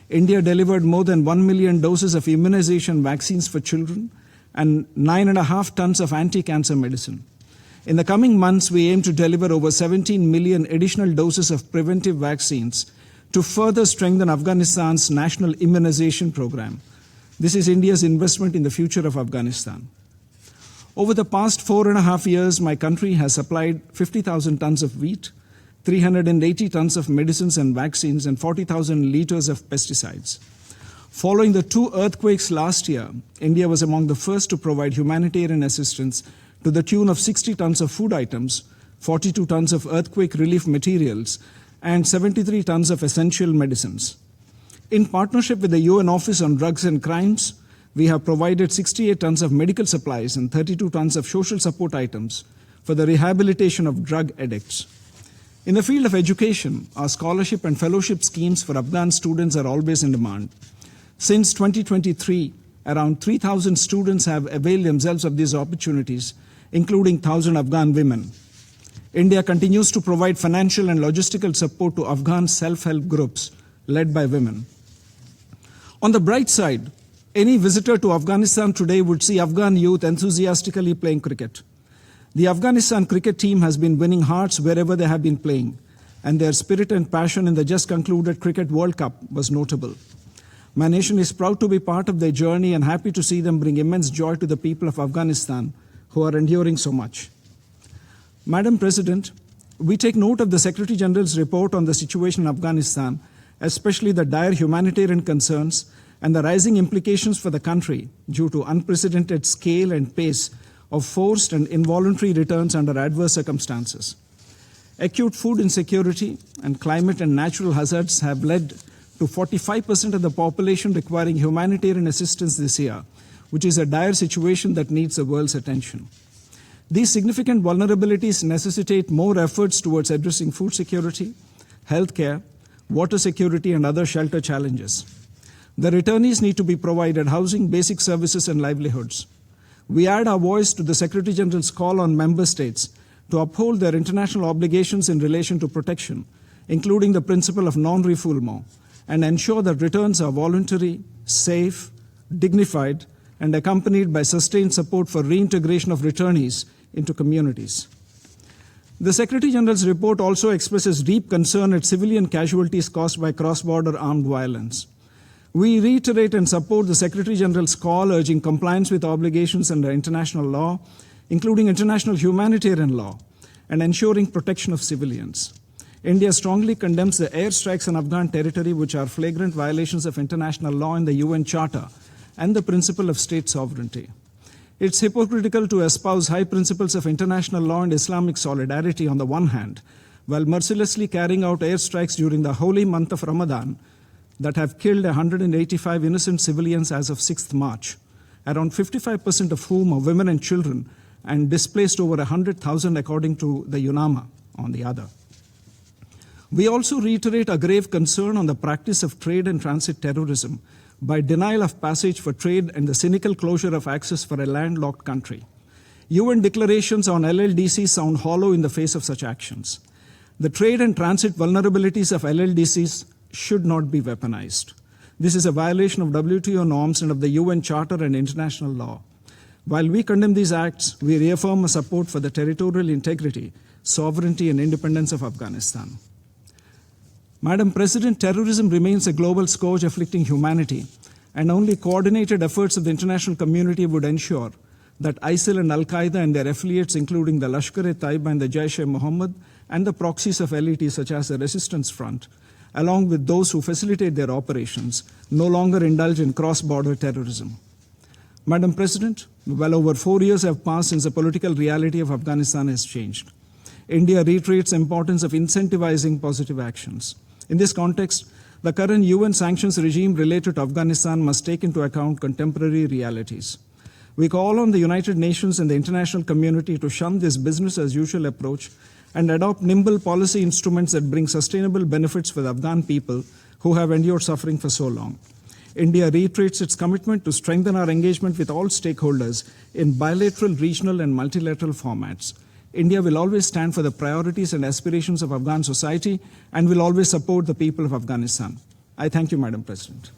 India delivered more than 1 million doses of immunization vaccines for children and 9.5 tons of anti-cancer medicine. In the coming months, we aim to deliver over 17 million additional doses of preventive vaccines to further strengthen Afghanistan's national immunization program. This is India's investment in the future of Afghanistan. Over the past 4.5 years, my country has supplied 50,000 tons of wheat, 380 tons of medicines and vaccines, and 40,000 liters of pesticides. Following the 2 earthquakes last year, India was among the first to provide humanitarian assistance to the tune of 60 tons of food items, 42 tons of earthquake relief materials, and 73 tons of essential medicines. In partnership with the UN Office on Drugs and Crimes, we have provided 68 tons of medical supplies and 32 tons of social support items for the rehabilitation of drug addicts. In the field of education, our scholarship and fellowship schemes for Afghan students are always in demand. Since 2023, around 3,000 students have availed themselves of these opportunities, including 1,000 Afghan women. India continues to provide financial and logistical support to Afghan self-help groups led by women. On the bright side, any visitor to Afghanistan today would see Afghan youth enthusiastically playing cricket. The Afghanistan cricket team has been winning hearts wherever they have been playing, and their spirit and passion in the just concluded Cricket World Cup was notable. My nation is proud to be part of their journey and happy to see them bring immense joy to the people of Afghanistan who are enduring so much. Madam President, we take note of the Secretary General's report on the situation in Afghanistan, especially the dire humanitarian concerns and the rising implications for the country due to unprecedented scale and pace of forced and involuntary returns under adverse circumstances. Acute food insecurity and climate and natural hazards have led to 45% of the population requiring humanitarian assistance this year, which is a dire situation that needs the world's attention. These significant vulnerabilities necessitate more efforts towards addressing food security, healthcare, water security, and other shelter challenges. The returnees need to be provided housing, basic services, and livelihoods. We add our voice to the Secretary General's call on member states to uphold their international obligations in relation to protection, including the principle of non-refoulement, and ensure that returns are voluntary, safe, dignified, and accompanied by sustained support for reintegration of returnees into communities. The Secretary General's report also expresses deep concern at civilian casualties caused by cross-border armed violence. We reiterate and support the Secretary General's call urging compliance with obligations under international law, including international humanitarian law, and ensuring protection of civilians. India strongly condemns the airstrikes on Afghan territory, which are flagrant violations of international law and the UN Charter and the principle of state sovereignty. It's hypocritical to espouse high principles of international law and Islamic solidarity on the one hand, while mercilessly carrying out airstrikes during the holy month of Ramadan that have killed 185 innocent civilians as of 6th March, around 55% of whom are women and children, and displaced over 100,000 according to the UNAMA on the other. We also reiterate a grave concern on the practice of trade and transit terrorism by denial of passage for trade and the cynical closure of access for a landlocked country. UN declarations on LLDCs sound hollow in the face of such actions. The trade and transit vulnerabilities of LLDCs should not be weaponized. This is a violation of WTO norms and of the UN Charter and international law. While we condemn these acts, we reaffirm our support for the territorial integrity, sovereignty, and independence of Afghanistan. Madam President, terrorism remains a global scourge afflicting humanity, and only coordinated efforts of the international community would ensure that ISIL and Al-Qaeda and their affiliates, including the Lashkar-e-Taiba and the Jaish-e-Mohammed, and the proxies of LET such as the Resistance Front, along with those who facilitate their operations, no longer indulge in cross-border terrorism. Madam President, well over 4 years have passed since the political reality of Afghanistan has changed. India reiterates the importance of incentivizing positive actions. In this context, the current UN sanctions regime related to Afghanistan must take into account contemporary realities. We call on the United Nations and the international community to shun this business-as-usual approach and adopt nimble policy instruments that bring sustainable benefits for the Afghan people who have endured suffering for so long. India reiterates its commitment to strengthen our engagement with all stakeholders in bilateral, regional, and multilateral formats. India will always stand for the priorities and aspirations of Afghan society and will always support the people of Afghanistan. I thank you, Madam President.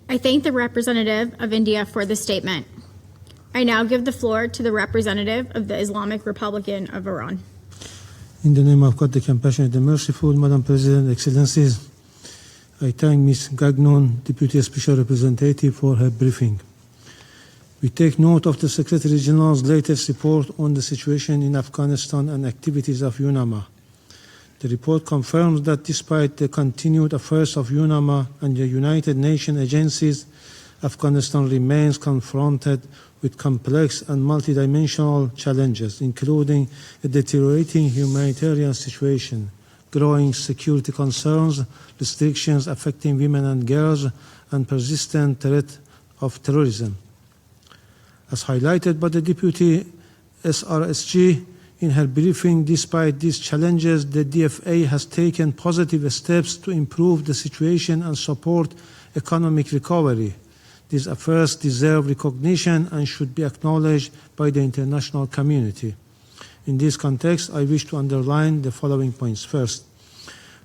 I thank the representative of India for the statement. I now give the floor to the representative of the Islamic Republic of Iran. In the name of God, the compassionate and merciful, Madam President, Excellencies, I thank Ms. Gagnon, Deputy Special Representative, for her briefing. We take note of the Secretary General's latest report on the situation in Afghanistan and activities of UNAMA. The report confirms that despite the continued efforts of UNAMA and the United Nations agencies, Afghanistan remains confronted with complex and multidimensional challenges, including a deteriorating humanitarian situation, growing security concerns, restrictions affecting women and girls, and persistent threat of terrorism. As highlighted by the Deputy SRSG in her briefing, despite these challenges, the DFA has taken positive steps to improve the situation and support economic recovery. These efforts deserve recognition and should be acknowledged by the international community. In this context, I wish to underline the following points. First,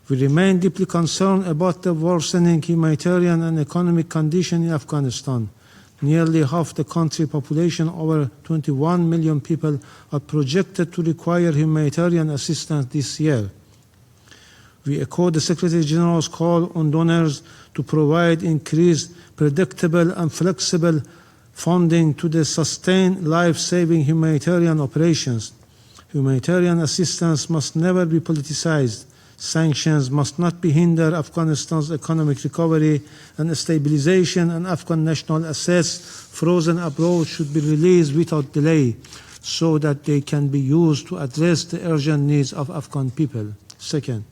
We remain deeply concerned about the worsening humanitarian and economic condition in Afghanistan. Nearly half the country population, over 21 million people, are projected to require humanitarian assistance this year. We echo the Secretary General's call on donors to provide increased, predictable and flexible funding to sustain life-saving humanitarian operations. Humanitarian assistance must never be politicized. Sanctions must not hinder Afghanistan's economic recovery and stabilization, and Afghan national assets frozen abroad should be released without delay so that they can be used to address the urgent needs of Afghan people. Second,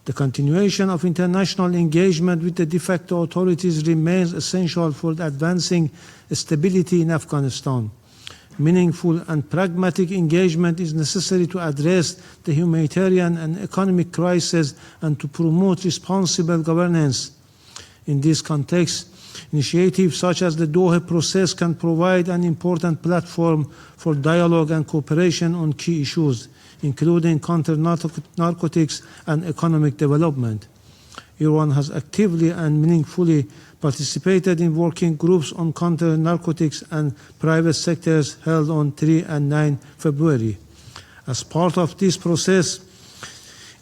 the continuation of international engagement with the de facto authorities remains essential for advancing stability in Afghanistan. Meaningful and pragmatic engagement is necessary to address the humanitarian and economic crisis and to promote responsible governance. In this context, initiatives such as the Doha process can provide an important platform for dialogue and cooperation on key issues, including counter-narcotics and economic development. Iran has actively and meaningfully participated in working groups on counter-narcotics and private sectors held on 3 and 9 February. As part of this process,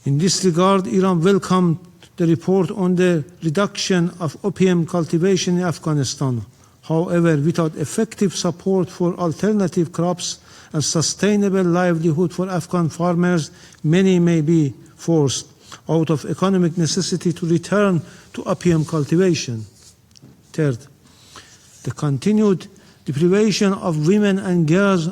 in this regard, Iran welcomed the report on the reduction of opium cultivation in Afghanistan. However, without effective support for alternative crops and sustainable livelihood for Afghan farmers, many may be forced out of economic necessity to return to opium cultivation. Third, the continued deprivation of women and girls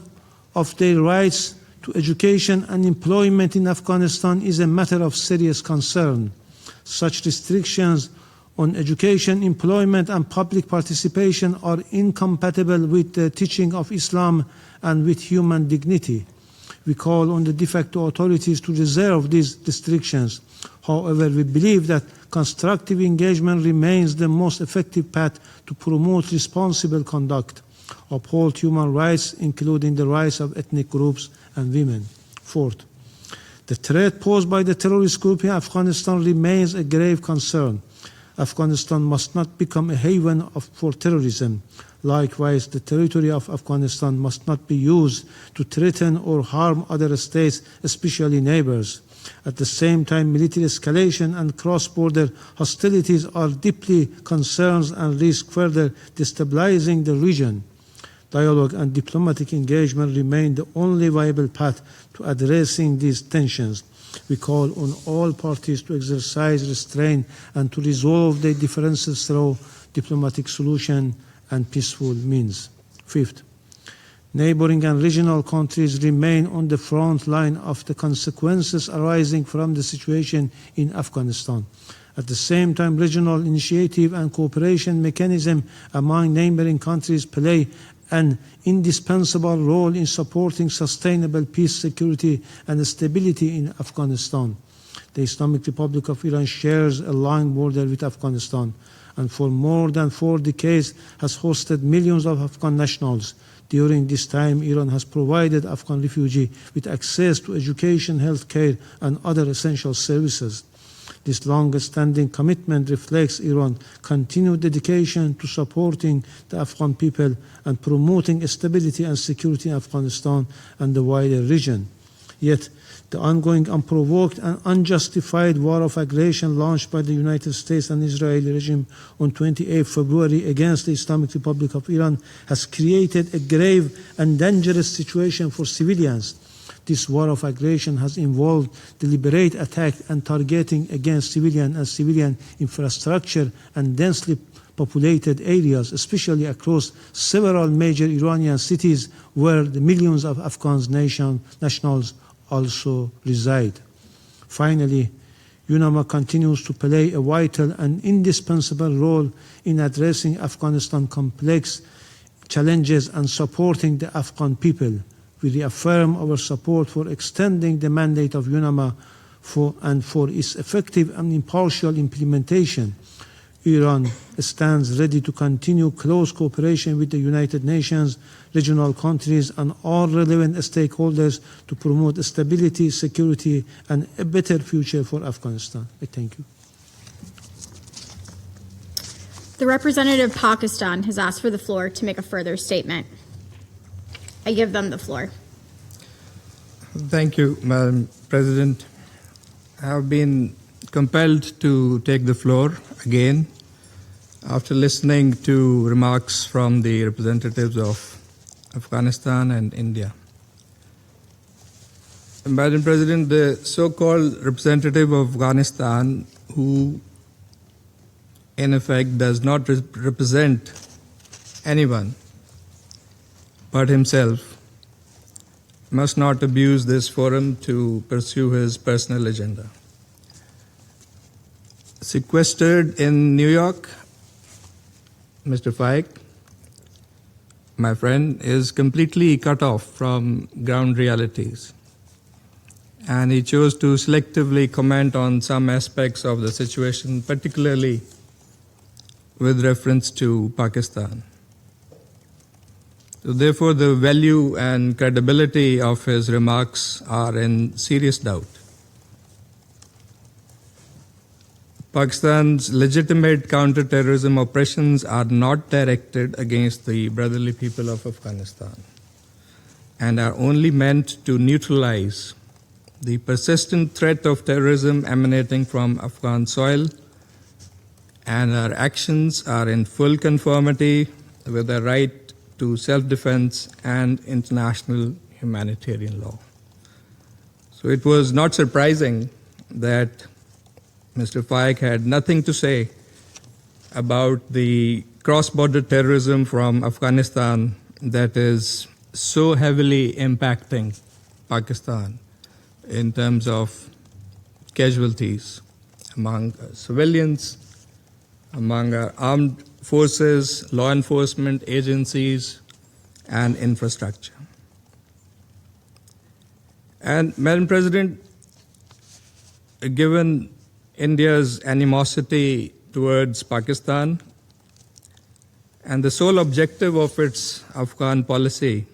of their rights to education and employment in Afghanistan is a matter of serious concern. Such restrictions on education, employment, and public participation are incompatible with the teaching of Islam and with human dignity. We call on the de facto authorities to reserve these restrictions. However, we believe that constructive engagement remains the most effective path to promote responsible conduct, uphold human rights, including the rights of ethnic groups and women. Fourth, the threat posed by the terrorist group in Afghanistan remains a grave concern. Afghanistan must not become a haven for terrorism. Likewise, the territory of Afghanistan must not be used to threaten or harm other states, especially neighbors. At the same time, military escalation and cross-border hostilities are deeply concerns and risk further destabilizing the region. Dialogue and diplomatic engagement remain the only viable path to addressing these tensions. We call on all parties to exercise restraint and to resolve their differences through diplomatic solution and peaceful means. Fifth, neighboring and regional countries remain on the front line of the consequences arising from the situation in Afghanistan. At the same time, regional initiative and cooperation mechanism among neighboring countries play an indispensable role in supporting sustainable peace, security, and stability in Afghanistan. The Islamic Republic of Iran shares a long border with Afghanistan, and for more than 4 decades has hosted millions of Afghan nationals. During this time, Iran has provided Afghan refugees with access to education, healthcare, and other essential services. This long-standing commitment reflects Iran's continued dedication to supporting the Afghan people and promoting stability and security in Afghanistan and the wider region. Yet, the ongoing unprovoked and unjustified war of aggression launched by the United States and Israeli regime on 28 February against the Islamic Republic of Iran has created a grave and dangerous situation for civilians. This war of aggression has involved deliberate attack and targeting against civilian and civilian infrastructure and densely populated areas, especially across several major Iranian cities where the millions of Afghan nationals also reside. Finally, UNAMA continues to play a vital and indispensable role in addressing Afghanistan's complex challenges and supporting the Afghan people. We reaffirm our support for extending the mandate of UNAMA for its effective and impartial implementation. Iran stands ready to continue close cooperation with the United Nations, regional countries, and all relevant stakeholders to promote stability, security, and a better future for Afghanistan. I thank you. The representative of Pakistan has asked for the floor to make a further statement. I give them the floor. Thank you, Madam President. I have been compelled to take the floor again after listening to remarks from the representatives of Afghanistan and India. Madam President, the so-called representative of Afghanistan, who in effect does not represent anyone but himself, must not abuse this forum to pursue his personal agenda. Sequestered in New York, Mr. Faik, my friend, is completely cut off from ground realities. And he chose to selectively comment on some aspects of the situation, particularly with reference to Pakistan. So therefore, the value and credibility of his remarks are in serious doubt. Pakistan's legitimate counter-terrorism operations are not directed against the brotherly people of Afghanistan and are only meant to neutralize the persistent threat of terrorism emanating from Afghan soil, and our actions are in full conformity with the right to self-defense and international humanitarian law. So it was not surprising that Mr. Faik had nothing to say about the cross-border terrorism from Afghanistan that is so heavily impacting Pakistan in terms of casualties among civilians, among our armed forces, law enforcement agencies, and infrastructure. And Madam President, given India's animosity towards Pakistan and the sole objective of its Afghan policy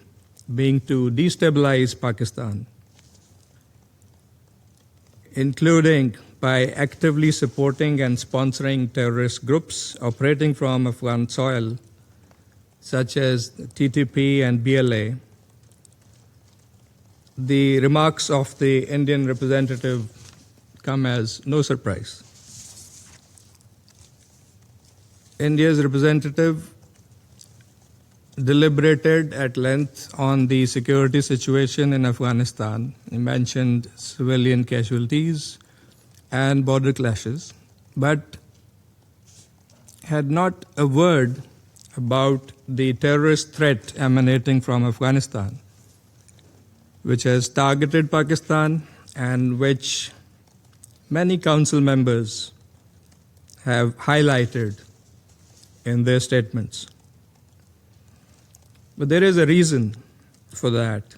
being to destabilize Pakistan, including by actively supporting and sponsoring terrorist groups operating from Afghan soil, such as TTP and BLA, the remarks of the Indian representative come as no surprise. India's representative deliberated at length on the security situation in Afghanistan. He mentioned civilian casualties and border clashes, but had not a word about the terrorist threat emanating from Afghanistan, which has targeted Pakistan and which many council members have highlighted in their statements. But there is a reason for that.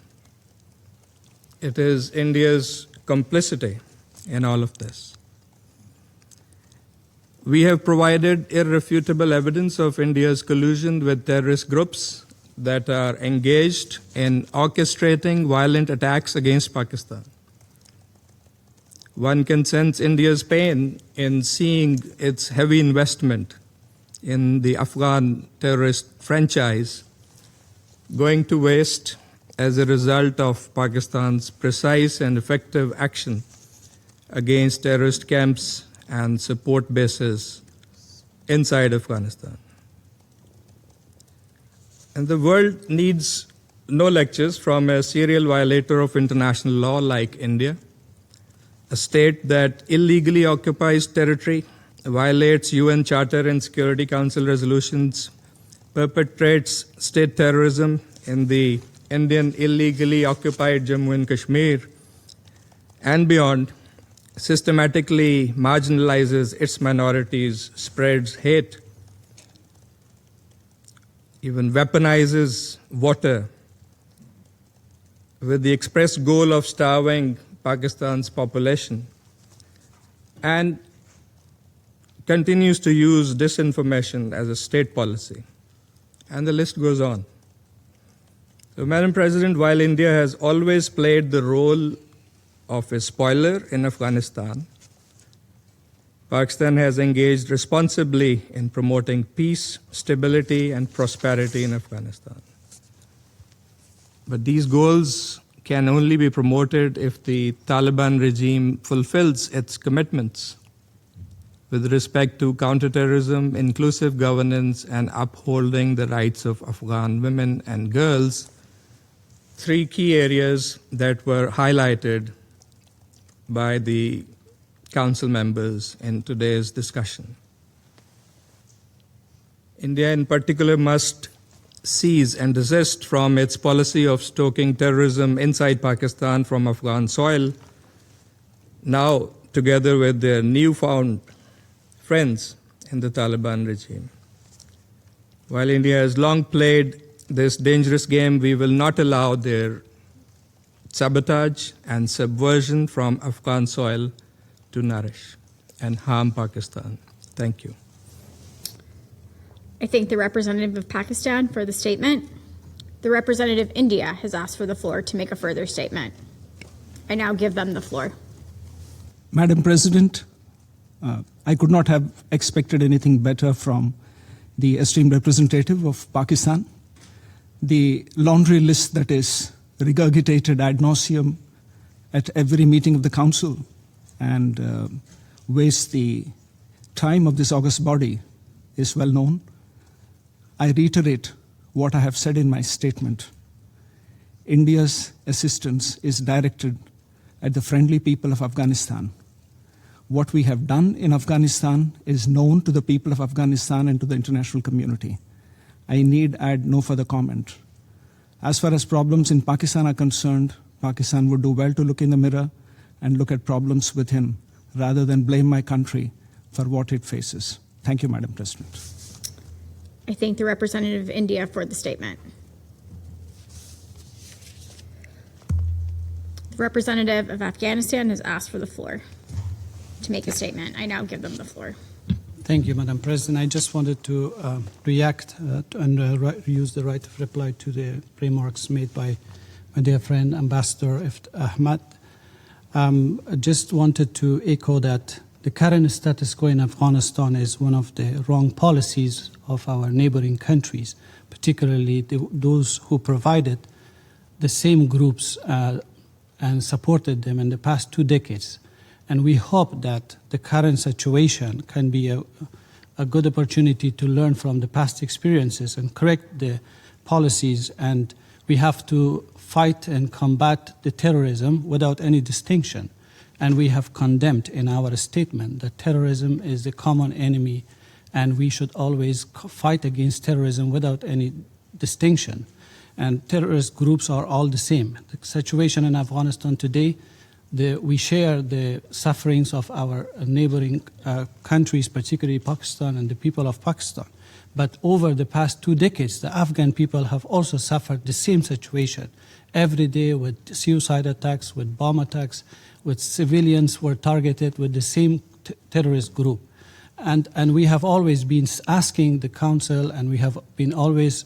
It is India's complicity in all of this. We have provided irrefutable evidence of India's collusion with terrorist groups that are engaged in orchestrating violent attacks against Pakistan. One can sense India's pain in seeing its heavy investment in the Afghan terrorist franchise going to waste as a result of Pakistan's precise and effective action against terrorist camps and support bases inside Afghanistan. And the world needs no lectures from a serial violator of international law like India, a state that illegally occupies territory, violates UN Charter and Security Council resolutions, perpetrates state terrorism in the Indian illegally occupied Jammu and Kashmir, and beyond, systematically marginalizes its minorities, spreads hate, even weaponizes water with the express goal of starving Pakistan's population, and continues to use disinformation as a state policy. And the list goes on. So, Madam President, while India has always played the role of a spoiler in Afghanistan, Pakistan has engaged responsibly in promoting peace, stability, and prosperity in Afghanistan. But these goals can only be promoted if the Taliban regime fulfills its commitments with respect to counterterrorism, inclusive governance, and upholding the rights of Afghan women and girls, three key areas that were highlighted by the Council members in today's discussion. India in particular must cease and desist from its policy of stoking terrorism inside Pakistan from Afghan soil, now together with their newfound friends in the Taliban regime. While India has long played this dangerous game, we will not allow their sabotage and subversion from Afghan soil to nourish and harm Pakistan. Thank you. I thank the representative of Pakistan for the statement. The representative of India has asked for the floor to make a further statement. I now give them the floor. Madam President, I could not have expected anything better from the esteemed representative of Pakistan. The laundry list that is regurgitated ad nauseum at every meeting of the Council and waste the time of this august body is well known. I reiterate what I have said in my statement. India's assistance is directed at the friendly people of Afghanistan. What we have done in Afghanistan is known to the people of Afghanistan and to the international community. I need add no further comment. As far as problems in Pakistan are concerned, Pakistan would do well to look in the mirror and look at problems within, rather than blame my country for what it faces. Thank you, Madam President. I thank the representative of India for the statement. The representative of Afghanistan has asked for the floor to make a statement. I now give them the floor. Thank you, Madam President. I just wanted to react and use the right of reply to the remarks made by my dear friend, Ambassador Ahmad. I just wanted to echo that the current status quo in Afghanistan is one of the wrong policies of our neighboring countries, particularly those who provided the same groups and supported them in the past 2 decades. And we hope that the current situation can be a good opportunity to learn from the past experiences and correct the policies. And we have to fight and combat the terrorism without any distinction. And we have condemned in our statement that terrorism is the common enemy, and we should always fight against terrorism without any distinction. And terrorist groups are all the same. The situation in Afghanistan today, we share the sufferings of our neighboring countries, particularly Pakistan and the people of Pakistan. But over the past 2 decades, the Afghan people have also suffered the same situation. Every day with suicide attacks, with bomb attacks, with civilians were targeted with the same terrorist group. And we have always been asking the Council, and we have been always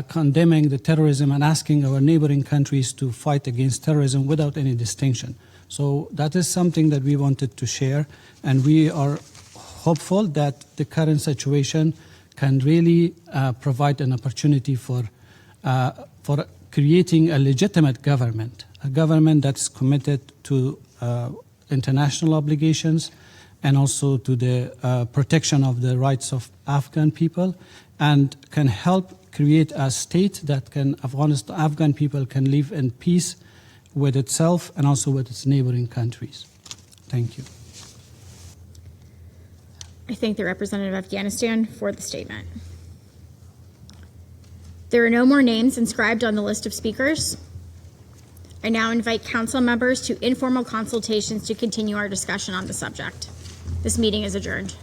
condemning the terrorism and asking our neighboring countries to fight against terrorism without any distinction. So that is something that we wanted to share, and we are hopeful that the current situation can really provide an opportunity for creating a legitimate government, a government that's committed to international obligations and also to the protection of the rights of Afghan people, and can help create a state that Afghan people can live in peace with itself and also with its neighboring countries. Thank you. I thank the representative of Afghanistan for the statement. There are no more names inscribed on the list of speakers. I now invite Council members to informal consultations to continue our discussion on the subject. This meeting is adjourned.